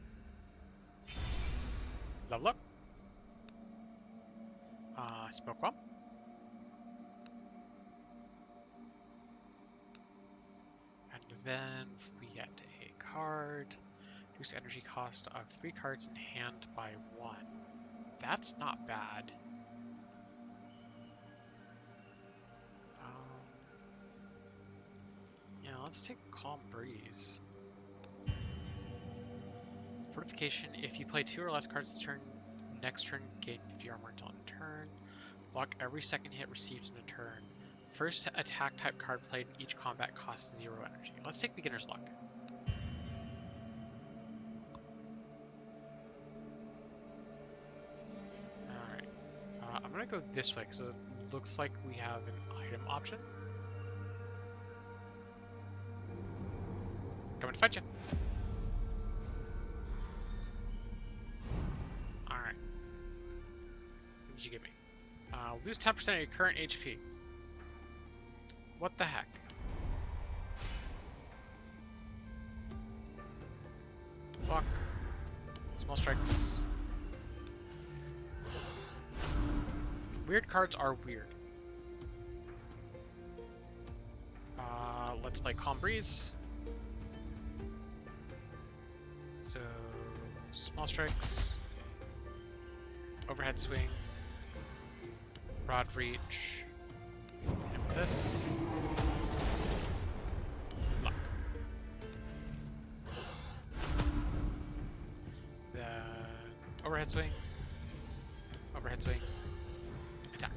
Level up. Smoke bomb. And then we get a card. Reduce energy cost of 3 cards in hand by 1. That's not bad. Yeah, let's take Calm Breeze. Fortification, if you play 2 or less cards this turn, next turn gain 50 armor until end of turn. Block every second hit received in a turn. First attack type card played in each combat costs 0 energy. Let's take Beginner's Luck. Alright. I'm gonna go this way because it looks like we have an item option. Coming to fight you. Alright. What did you give me? Lose 10% of your current HP. What the heck? Block. Small strikes. Weird cards are weird. Let's play Calm Breeze. So, small strikes. Overhead swing. Broad reach. Hit him with this. Luck. Then overhead swing. Overhead swing. Attack.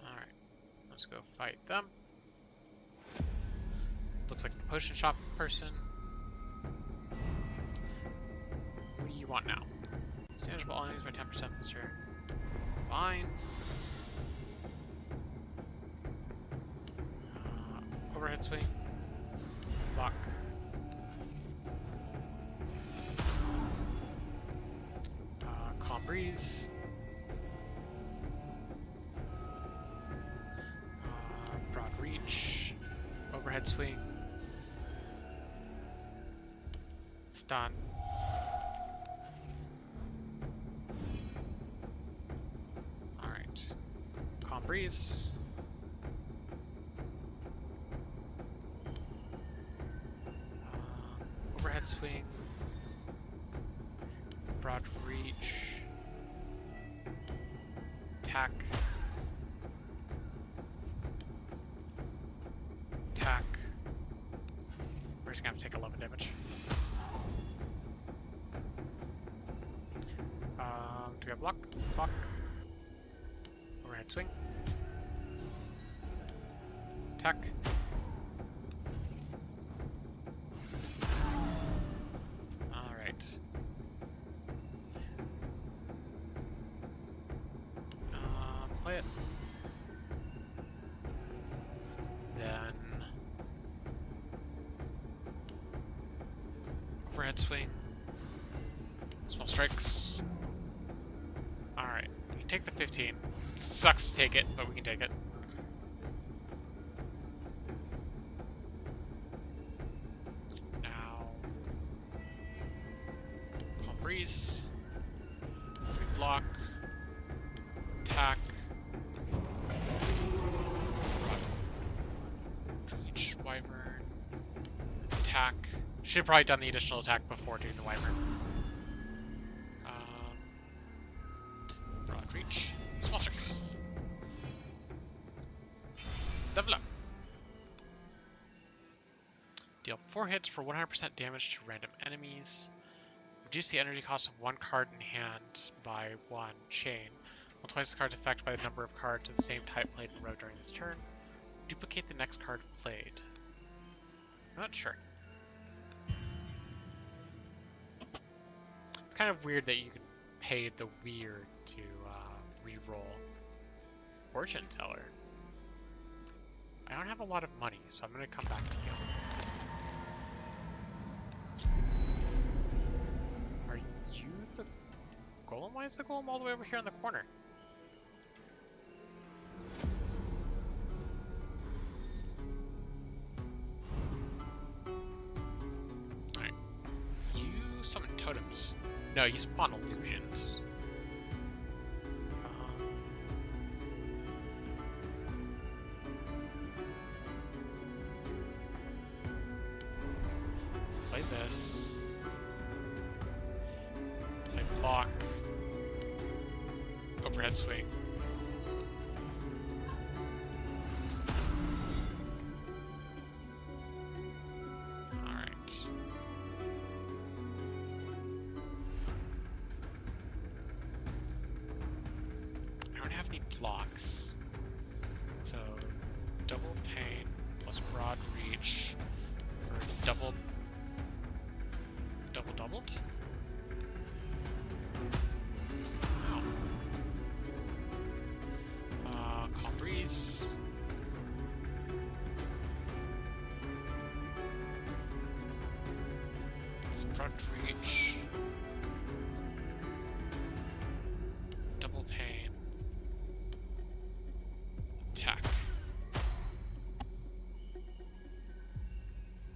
Alright. Let's go fight them. Looks like the potion shop person. What do you want now? Damage of all enemies by 10% this turn. Fine. Overhead swing. Block. Calm Breeze. Broad reach. Overhead swing. Stun. Alright. Calm Breeze. Overhead swing. Broad reach. Attack. Attack. We're just gonna have to take 11 damage. Do we have block? Block. Overhead swing. Attack. Alright. Play it. Then overhead swing. Small strikes. Alright. We can take the 15. Sucks to take it, but we can take it. Now Calm Breeze. We block. Attack. Reach Wyvern. Attack. Should have probably done the additional attack before doing the Wyvern. Broad reach. Small strikes. Double up. Deal 4 hits for 100% damage to random enemies. Reduce the energy cost of 1 card in hand by 1 chain. Multiplies the card's effect by the number of cards of the same type played in a row during this turn. Duplicate the next card played. I'm not sure. It's kind of weird that you can pay the wyrd to re-roll Fortune Teller. I don't have a lot of money, so I'm going to come back to you. Are you the golem? Why is the golem all the way over here in the corner? Alright. You summon totems. No, you spawn illusions. Play this. Play block. Overhead swing. Alright. I don't have any blocks. So, double pain plus broad reach for doubled. Wow. Calm Breeze. Broad reach. Double pain. Attack.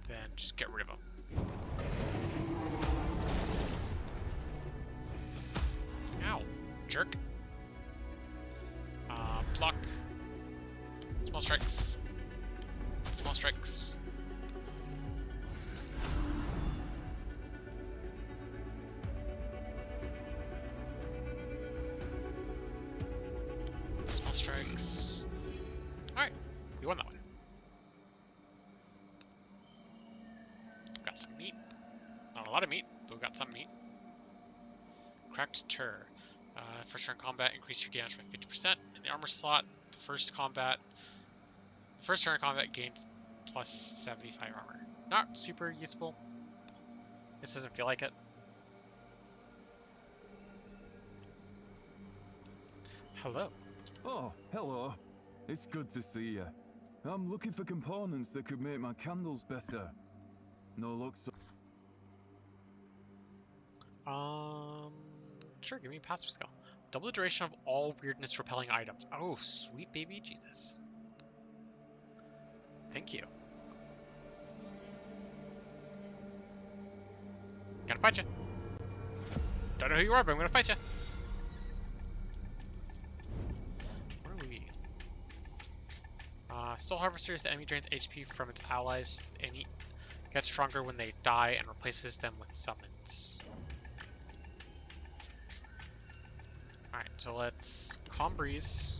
Then just get rid of them. Ow, jerk. Block. Small strikes. Small strikes. Small strikes. Alright, we won that one. Got some meat. Not a lot of meat, but we got some meat. Cracked Tur. First turn combat, increase your damage by 50%. In the armor slot, first turn combat gains plus 75 armor. Not super useful. This doesn't feel like it. Hello. Oh, hello. It's good to see you. I'm looking for components that could make my candles better. No luck so... Sure, give me a passive skill. Double the duration of all weirdness repelling items. Oh, sweet baby Jesus. Thank you. Gonna fight you. Don't know who you are, but I'm gonna fight you. Where are we? Soul Harvesters, the enemy drains HP from its allies and gets stronger when they die and replaces them with summons. Alright. So let's Calm Breeze.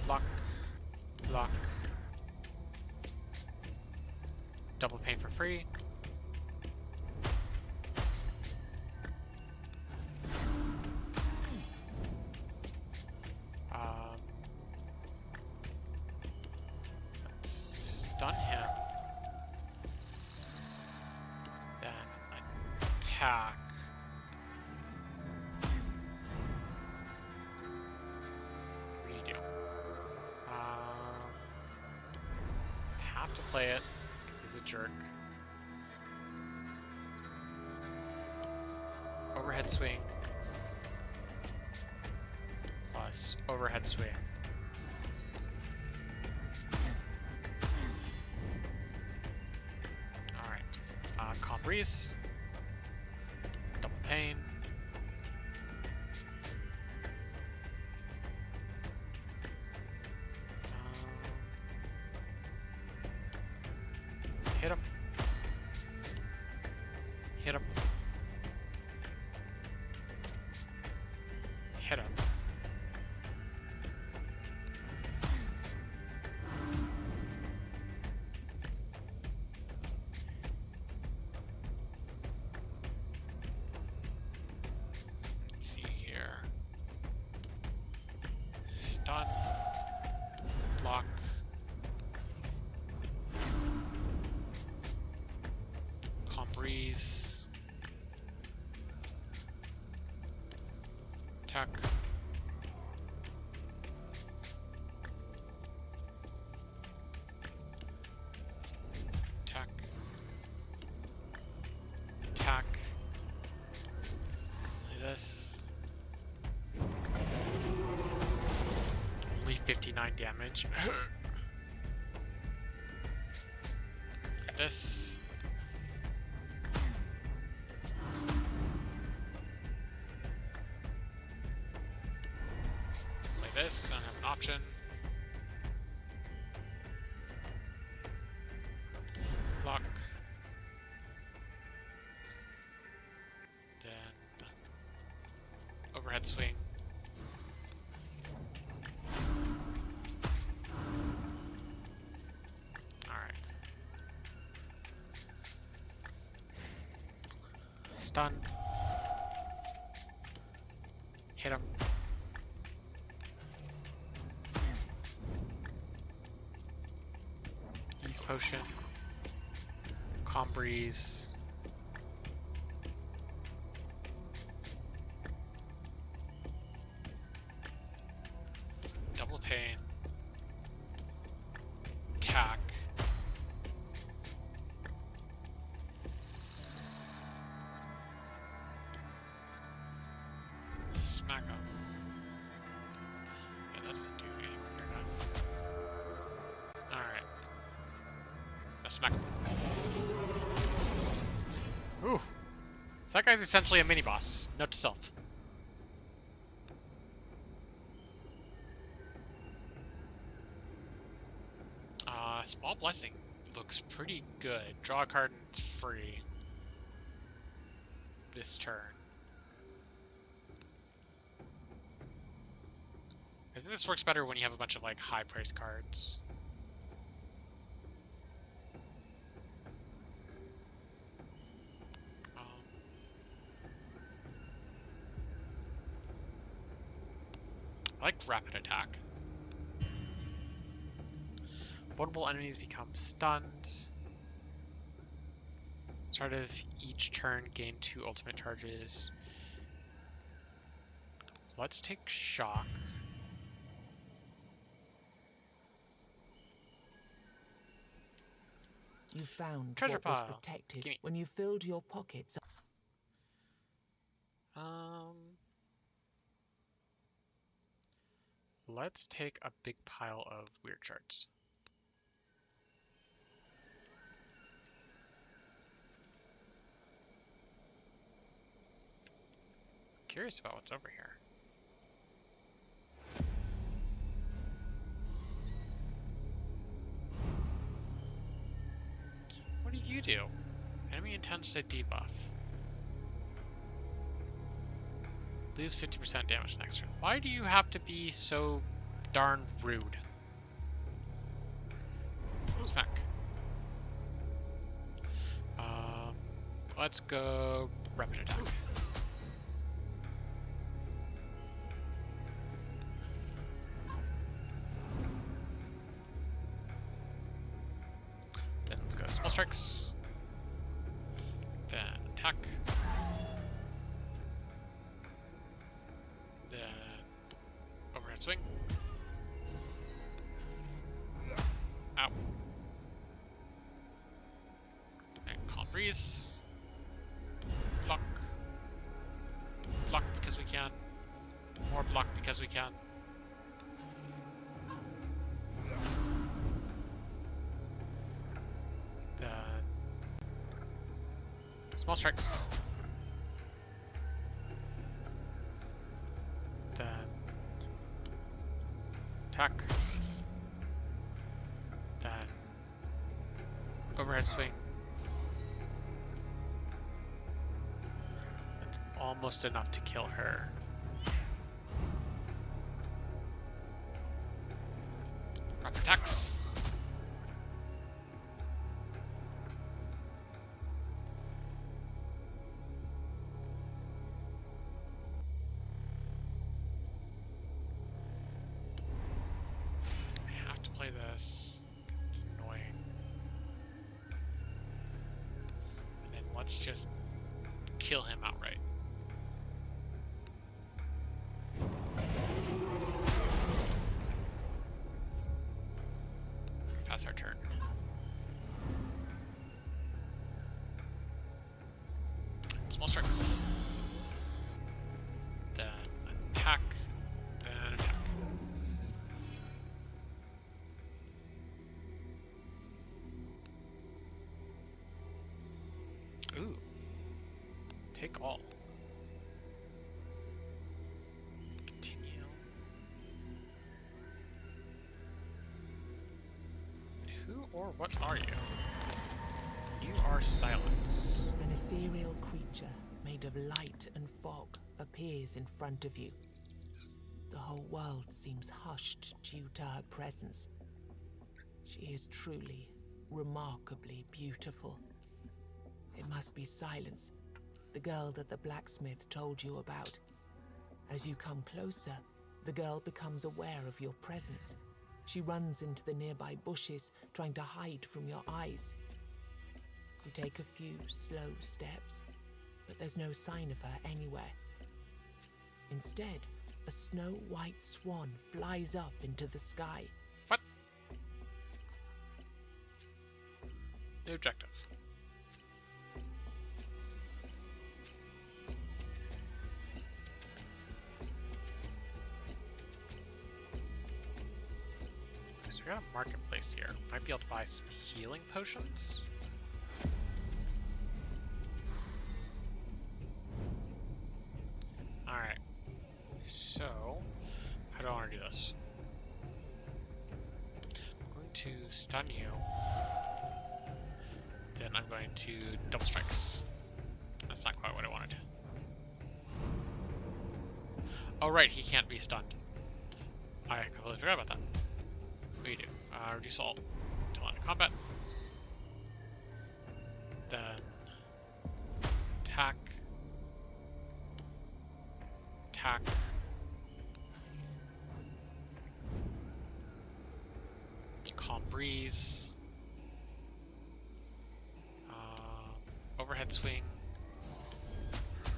Block. Block. Double Pain for free. Let's stun him. Then attack. What do you do? Have to play it because he's a jerk. Overhead swing plus overhead swing. Alright. Calm Breeze. Double Pain. Hit him. Hit him. Hit him. Let's see here. Stun. Block. Calm Breeze. Attack. Attack. Attack. Like this. Only 59 damage. This. Play this because I don't have an option. Block. Then overhead swing. Alright. Stun. Hit him. Use potion. Calm Breeze. Double Pain. Attack. Smack him. Yeah, that doesn't do anywhere near enough. Alright. Now smack him. Ooh. So that guy's essentially a mini boss. Note to self. Small Blessing looks pretty good. Draw a card and it's free. This turn. I think this works better when you have a bunch of like high price cards. I like rapid attack. Vulnerable enemies become stunned. Start of each turn, gain 2 ultimate charges. So let's take shock. You found Treasure what was pile. protected Gimme. when you filled your pockets. Let's take a big pile of weird shards. Curious about what's over here. What do you do? Enemy intends to debuff. Lose 50% damage next turn. Why do you have to be so darn rude? Smack. Let's go rapid attack. Then let's go small strikes. Then attack. Then overhead swing. Ow. And calm breeze. Block. Block because we can. More block because we can. Then small strikes. Then attack. Then overhead swing. That's almost enough to kill her. Rapid attacks. I have to play this. It's annoying. And then let's just kill him outright. Pass our turn. Small strikes. Then attack. Then attack. Ooh. Take all. Continue. Who or what are you? You are silence. An ethereal creature made of light and fog appears in front of you. The whole world seems hushed due to her presence. She is truly, remarkably beautiful. It must be Silence, the girl that the blacksmith told you about. As you come closer, the girl becomes aware of your presence. She runs into the nearby bushes, trying to hide from your eyes. You take a few slow steps, but there's no sign of her anywhere. Instead, a snow-white swan flies up into the sky. What? The objective. So we got a marketplace here. Might be able to buy some healing potions. Alright. So, how do I want to do this? I'm going to stun you. Then I'm going to double strikes. That's not quite what I wanted. Oh right, he can't be stunned. I completely forgot about that. What do you do? Reduce all until end of combat. Then attack. Attack. Calm breeze. Overhead swing.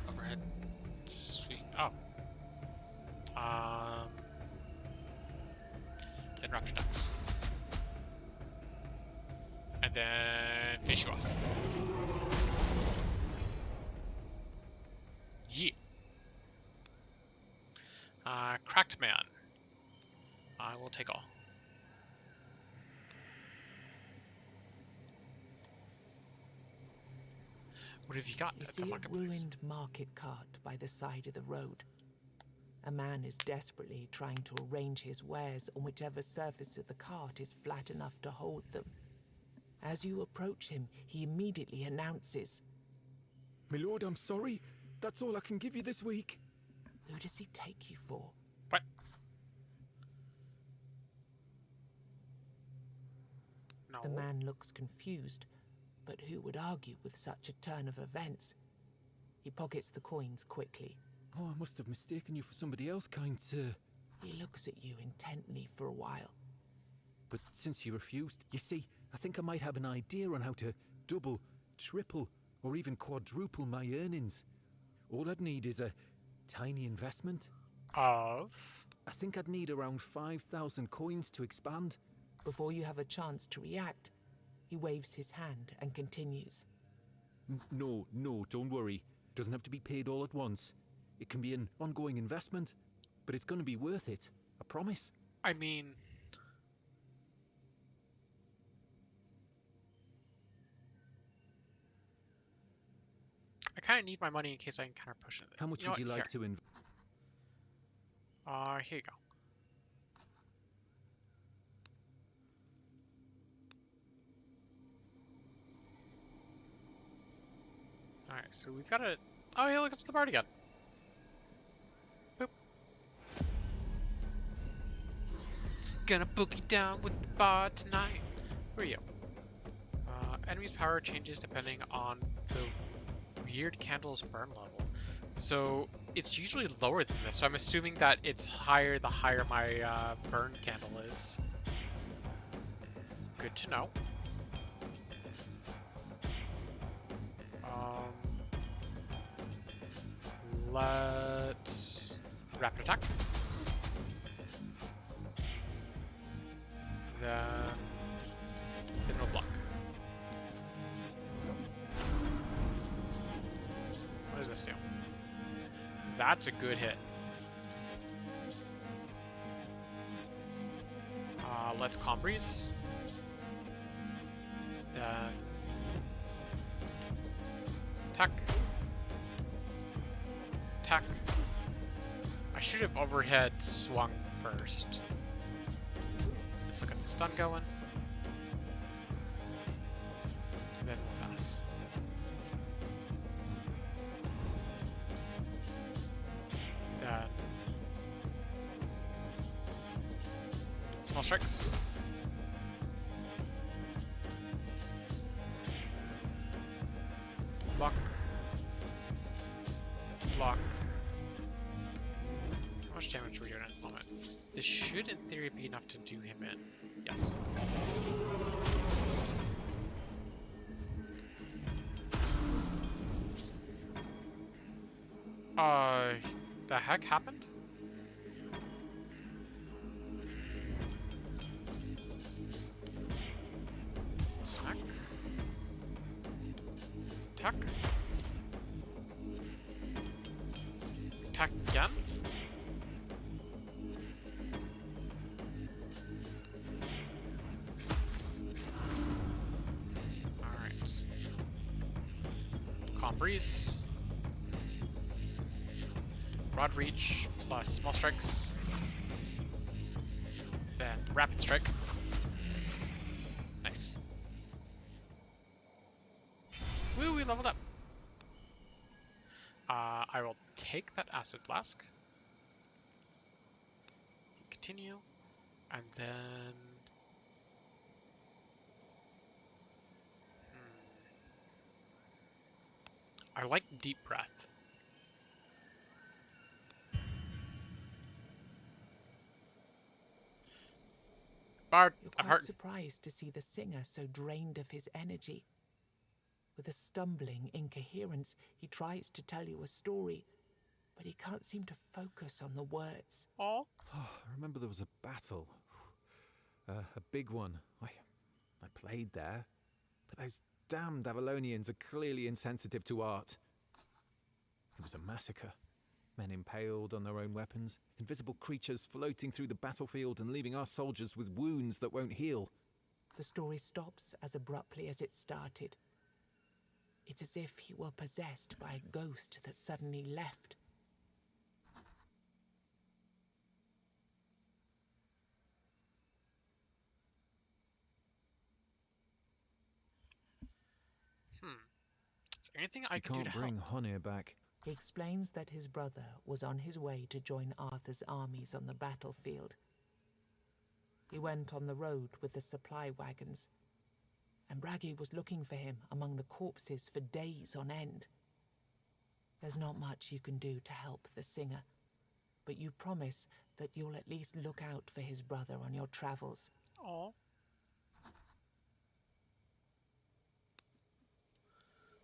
Overhead swing. Oh. Then rapid attacks. And then finish you off. Yeah. Cracked man. I will take all. What have you got You at the see a marketplace? ruined market cart by the side of the road. A man is desperately trying to arrange his wares on whichever surface of the cart is flat enough to hold them. As you approach him, he immediately announces, My lord, I'm sorry. That's all I can give you this week. Who does he take you for? What? No. The man looks confused, but who would argue with such a turn of events? He pockets the coins quickly. Oh, I must have mistaken you for somebody else, kind sir. He looks at you intently for a while. But since you refused, you see, I think I might have an idea on how to double, triple, or even quadruple my earnings. All I'd need is a tiny investment. Of? I think I'd need around 5,000 coins to expand. Before you have a chance to react, he waves his hand and continues. No, don't worry. Doesn't have to be paid all at once. It can be an ongoing investment, but it's going to be worth it. I promise. I mean... I kind of need my money in case I encounter pushing it. How much You know would you what? like to invest? Here you go. Alright, so we've got a... Oh, yeah, look, it's the bard again. Boop. Gonna boogie down with the bard tonight. Who are you? Enemy's power changes depending on the weird candle's burn level. So it's usually lower than this, so I'm assuming that it's higher the higher my burn candle is. Good to know. Let's rapid attack. Then we'll block. What does this do? That's a good hit. Let's Calm Breeze. Then attack. Attack. I should have overhead swung first. Let's look at the stun going. Then we'll pass. Then small strikes. Block. Block. How much damage are we doing at the moment? This should, in theory, be enough to do him in. Yes. The heck happened? Smack. Attack. Attack again. Alright. Calm Breeze. Broad Reach plus Small Strikes. Then Rapid Strike. Nice. Woo, we leveled up. I will take that Acid Flask. Continue. And then... I like Deep Breath. Bard, You're I'm quite hurting. surprised to see the singer so drained of his energy. With a stumbling incoherence, he tries to tell you a story, but he can't seem to focus on the words. Oh, Oh, I remember there was a battle. A big one. I played there. But those damned Avalonians are clearly insensitive to art. It was a massacre. Men impaled on their own weapons, invisible creatures floating through the battlefield and leaving our soldiers with wounds that won't heal. The story stops as abruptly as it started. It's as if he were possessed by a ghost that suddenly left. Is there anything I You can do can't to bring help? Honir back. He explains that his brother was on his way to join Arthur's armies on the battlefield. He went on the road with the supply wagons, and Bragi was looking for him among the corpses for days on end. There's not much you can do to help the singer, but you promise that you'll at least look out for his brother on your travels. Oh.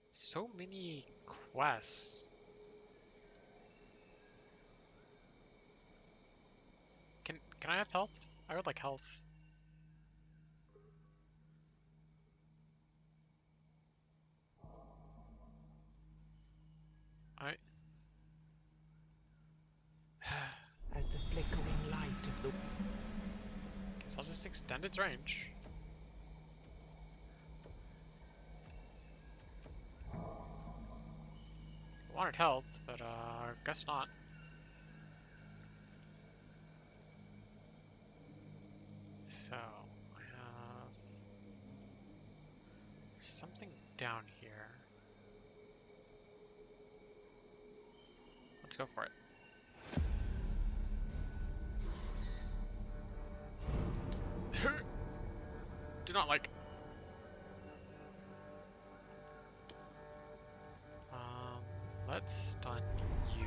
So many quests. Can I have health? I would like health. As the flickering light of the... Guess I'll just extend its range. Wanted health, but guess not. So, I have something down here. Let's go for it. Do not like. Let's stun you.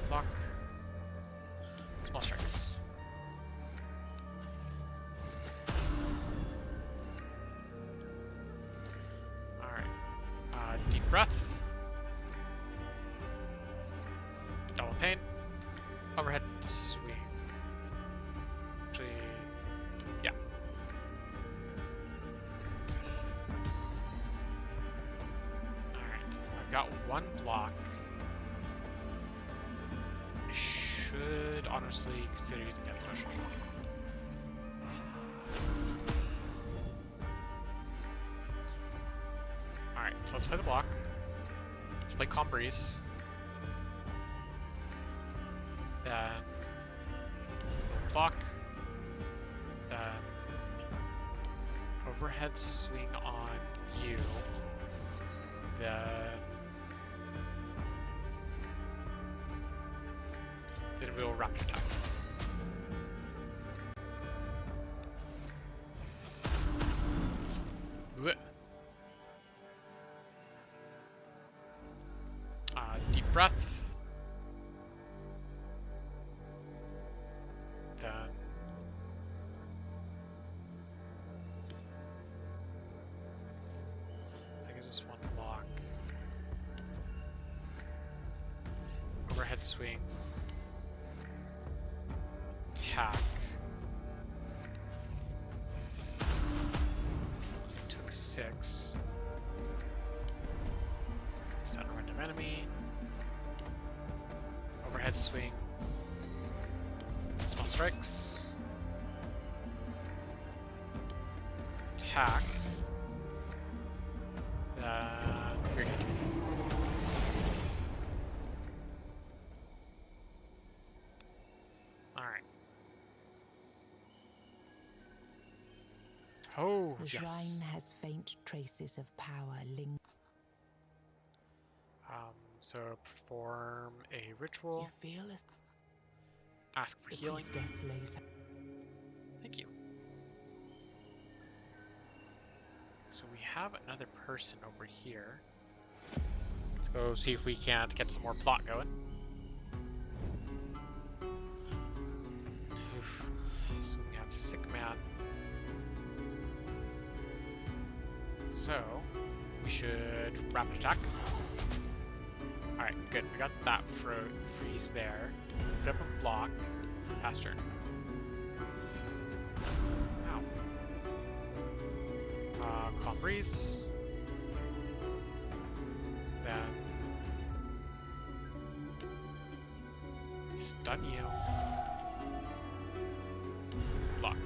Block. Small strikes. Alright. Deep breath. Double pain. Overhead swing. Actually, yeah. Alright, I've got one block. I should honestly consider using the other motion. Alright, so let's play the block. Let's play Calm Breeze. Then block, then overhead swing on you, then we'll rapid attack. Deep breath. Then so I guess just one block. Overhead swing. Attack. It took 6. Stun a random enemy. Overhead swing. Small strikes. Attack. Weird hit. Alright. Oh, The yes. shrine has faint traces of power lingering. So perform a ritual. You feel as Ask for the healing. priestess lays her. Thank you. So we have another person over here. Let's go see if we can't get some more plot going. So we have Sick Man. So we should rapid attack. Alright, good. We got that freeze there. Put up a block. Pass turn. Ow. Calm Breeze. Then stun you. Block.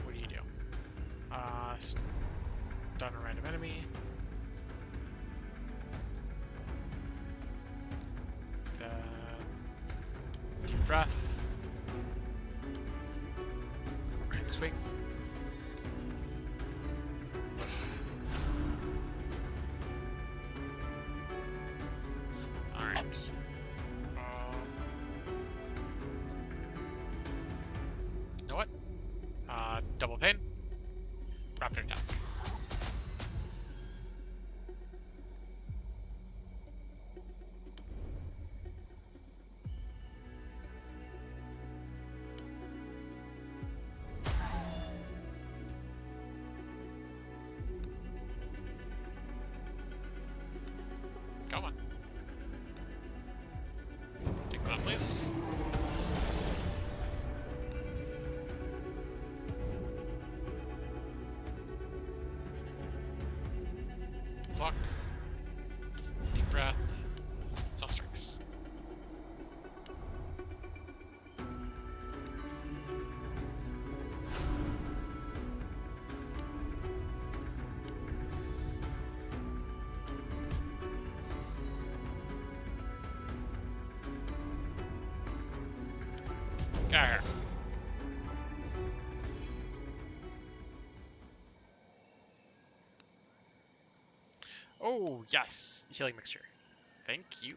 What do you do? Stun a random enemy. Then deep breath. Overhead swing. Rapid attack. Come on. Take that, please. Block. Deep breath. Self strikes. Get out of here. Oh, yes. Healing mixture. Thank you.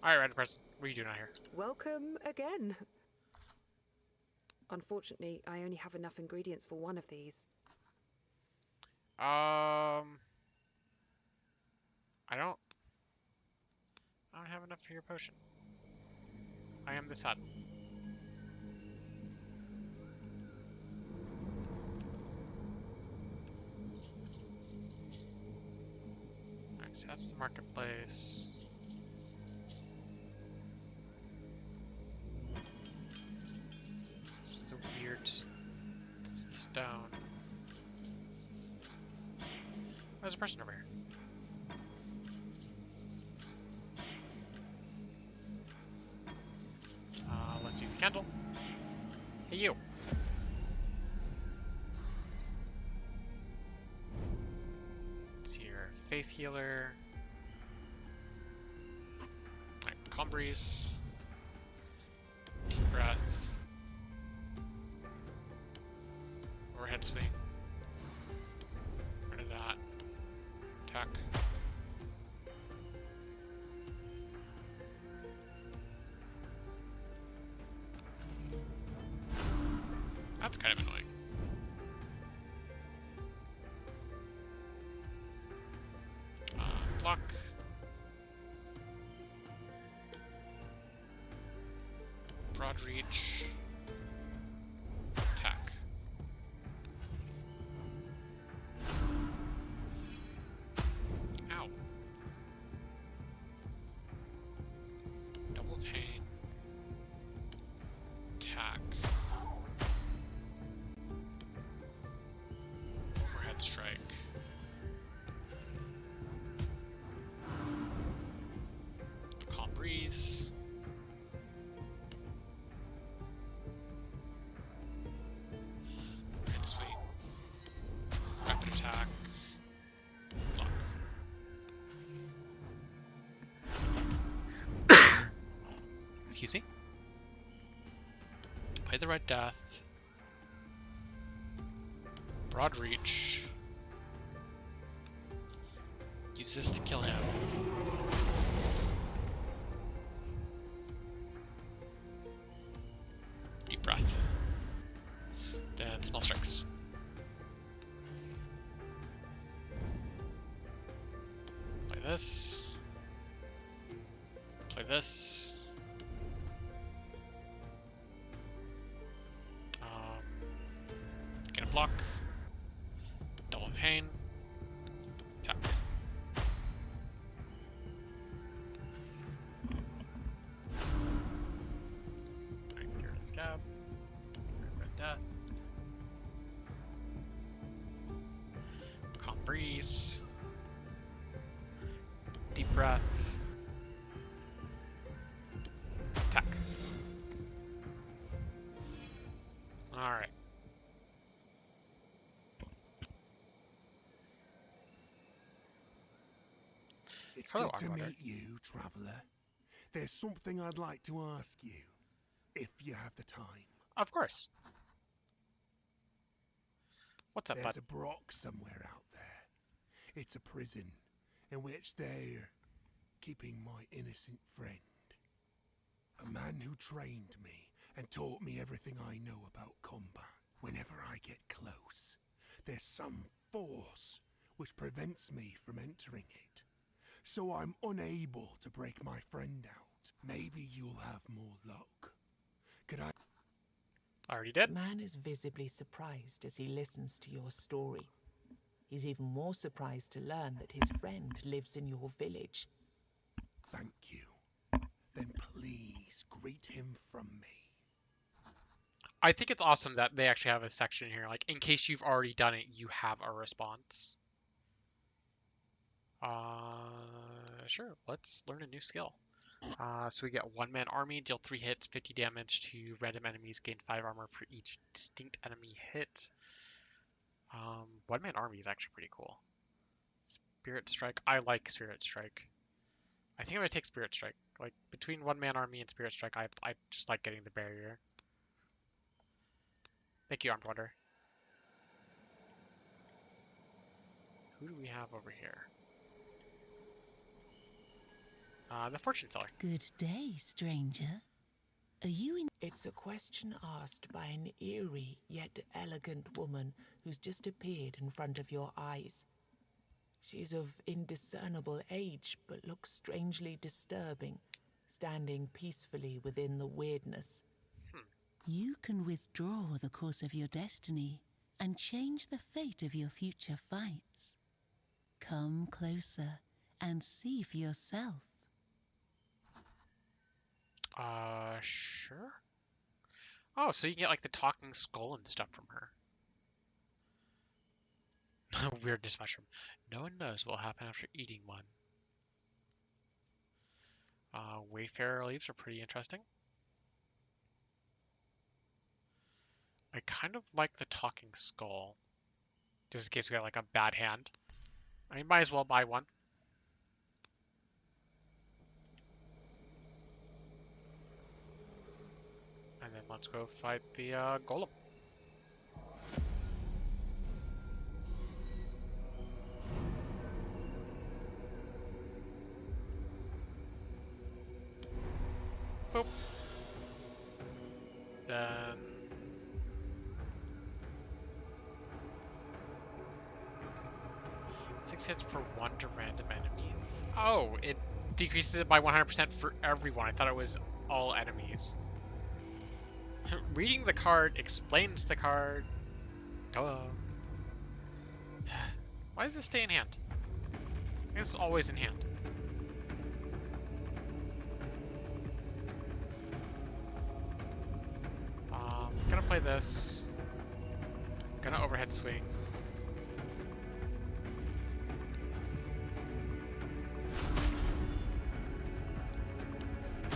Alright, Red Press. What are you doing out here? Welcome again. Unfortunately, I only have enough ingredients for one of these. I don't have enough for your potion. I am the sun. Alright, so that's the marketplace. This is a weird stone. There's a person over here. Let's use the candle. Hey, you. Let's see your faith healer. Alright, calm breeze. Deep breath. Overhead swing. Rid of that. Attack. That's kind of annoying. Block. Broad reach. Attack. Ow. Double pain. Attack. Overhead strike. Calm breeze. Overhead swing. Rapid attack. Block. Excuse me. Play the Red Death. Broad reach. Use this to kill him. Deep breath. Then small strikes. Play this. Play this. Get a block. Double pain. Attack. Alright, you're a scab. Red Death. Calm breeze. Deep breath. Attack. Alright. It's Hello, good to Armwater. meet you, traveller. There's something I'd like to ask you, if you have the time. Of course. What's up, There's bud? a Brock somewhere out there. It's a prison in which they're keeping my innocent friend. A man who trained me and taught me everything I know about combat. Whenever I get close, there's some force which prevents me from entering it. So I'm unable to break my friend out. Maybe you'll have more luck. Could I? Already The did. man is visibly surprised as he listens to your story. He's even more surprised to learn that his friend lives in your village. Thank you. Then please greet him from me. I think it's awesome that they actually have a section here, like, in case you've already done it, you have a response. Sure, let's learn a new skill. So we get one-man army, deal 3 hits, 50 damage to random enemies, gain 5 armor for each distinct enemy hit. One-man army is actually pretty cool. Spirit Strike, I like Spirit Strike. I think I'm gonna take Spirit Strike. Like, between one-man army and Spirit Strike, I just like getting the barrier. Thank you, Armed Wonder. Who do we have over here? The Fortune Teller. Good day, stranger. Are you in? It's a question asked by an eerie yet elegant woman who's just appeared in front of your eyes. She's of indiscernible age, but looks strangely disturbing, standing peacefully within the weirdness. You can withdraw the course of your destiny and change the fate of your future fights. Come closer and see for yourself. Sure. Oh, so you can get like the talking skull and stuff from her. Weirdness mushroom. No one knows what will happen after eating one. Wayfarer leaves are pretty interesting. I kind of like the talking skull. Just in case we got like a bad hand. I might as well buy one. And then let's go fight the golem. Boop. Then 6 hits per 1 to random enemies. Oh, it decreases it by 100% for everyone. I thought it was all enemies. Reading the card explains the card. Duh. Why does this stay in hand? I guess it's always in hand. Gonna play this. Gonna overhead swing.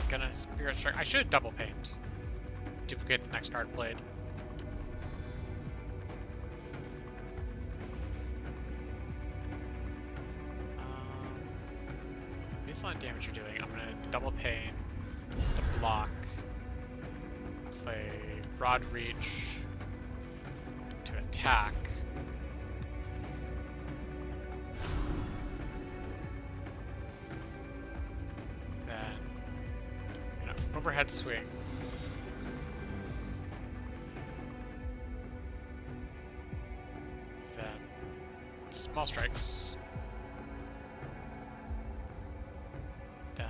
Gonna Spirit Strike. I should have double pained. Duplicate the next card played. Based on the damage you're doing, I'm gonna double pain to block. Play Broad Reach to attack. Then gonna overhead swing. Then small strikes. Then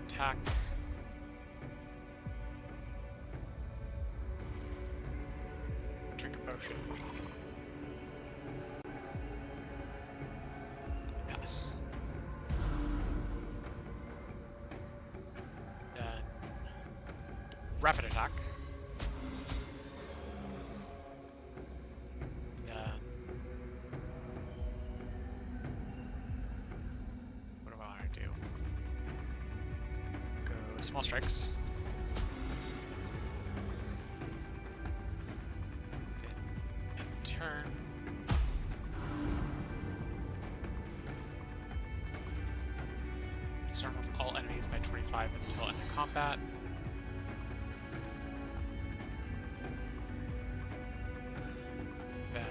attack. Drink a potion. Pass. Then rapid attack. Then what do I want to do? Go small strikes. Turn. Disarm of all enemies by 25 until end of combat. Then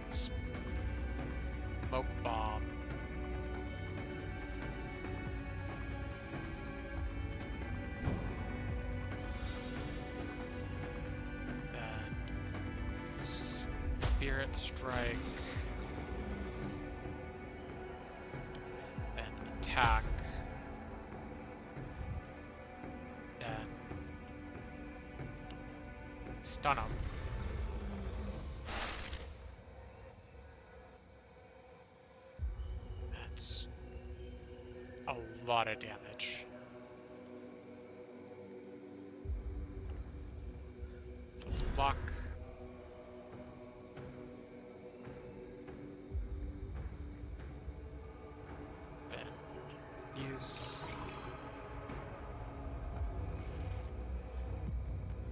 smoke bomb. Spirit Strike. Then attack. Then stun him. That's a lot of damage. So let's block. Then use.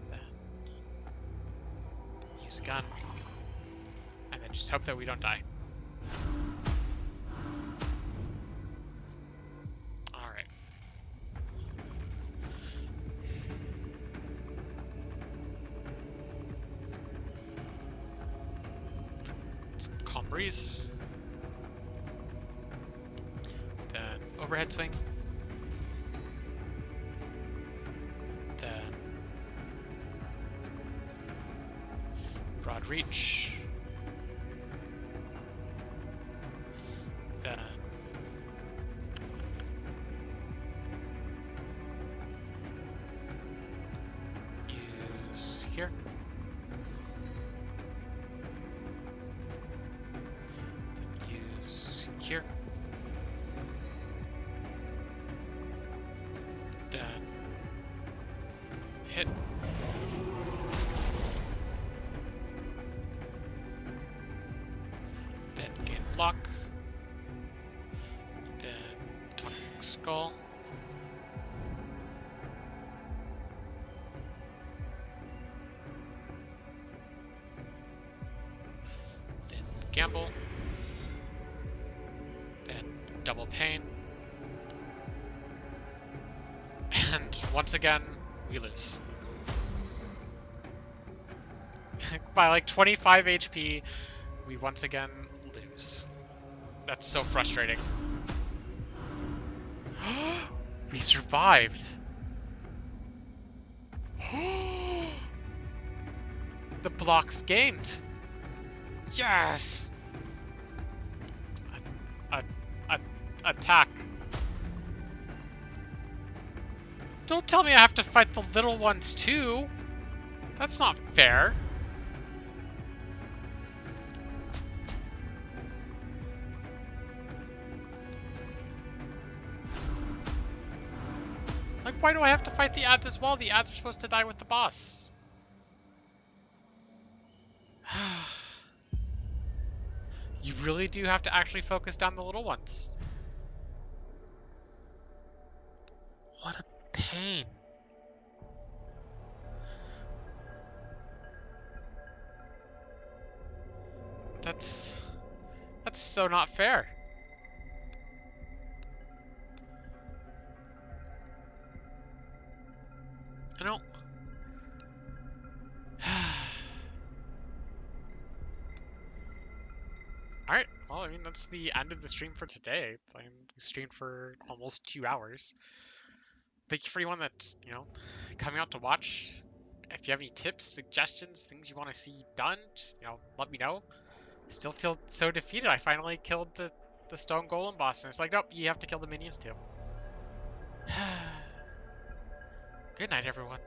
Then use a gun. And then just hope that we don't die. Alright. Calm breeze. Then overhead swing. Then broad reach. Then use here. Then use here. Then hit. Then gain block. Then talking skull. Then gamble. Then double pain. And once again, we lose. By like 25 HP, we once again lose. That's so frustrating. We survived. The blocks gained. Yes. Attack. Don't tell me I have to fight the little ones too. That's not fair. Like, why do I have to fight the ads as well? The ads are supposed to die with the boss. You really do have to actually focus down the little ones. What a pain. That's so not fair. I don't. Alright, well, I mean, that's the end of the stream for today. I streamed for almost 2 hours. Thank you for anyone that's, coming out to watch. If you have any tips, suggestions, things you want to see done, just, let me know. Still feel so defeated. I finally killed the stone golem boss, and it's like, nope, you have to kill the minions too. Good night, everyone.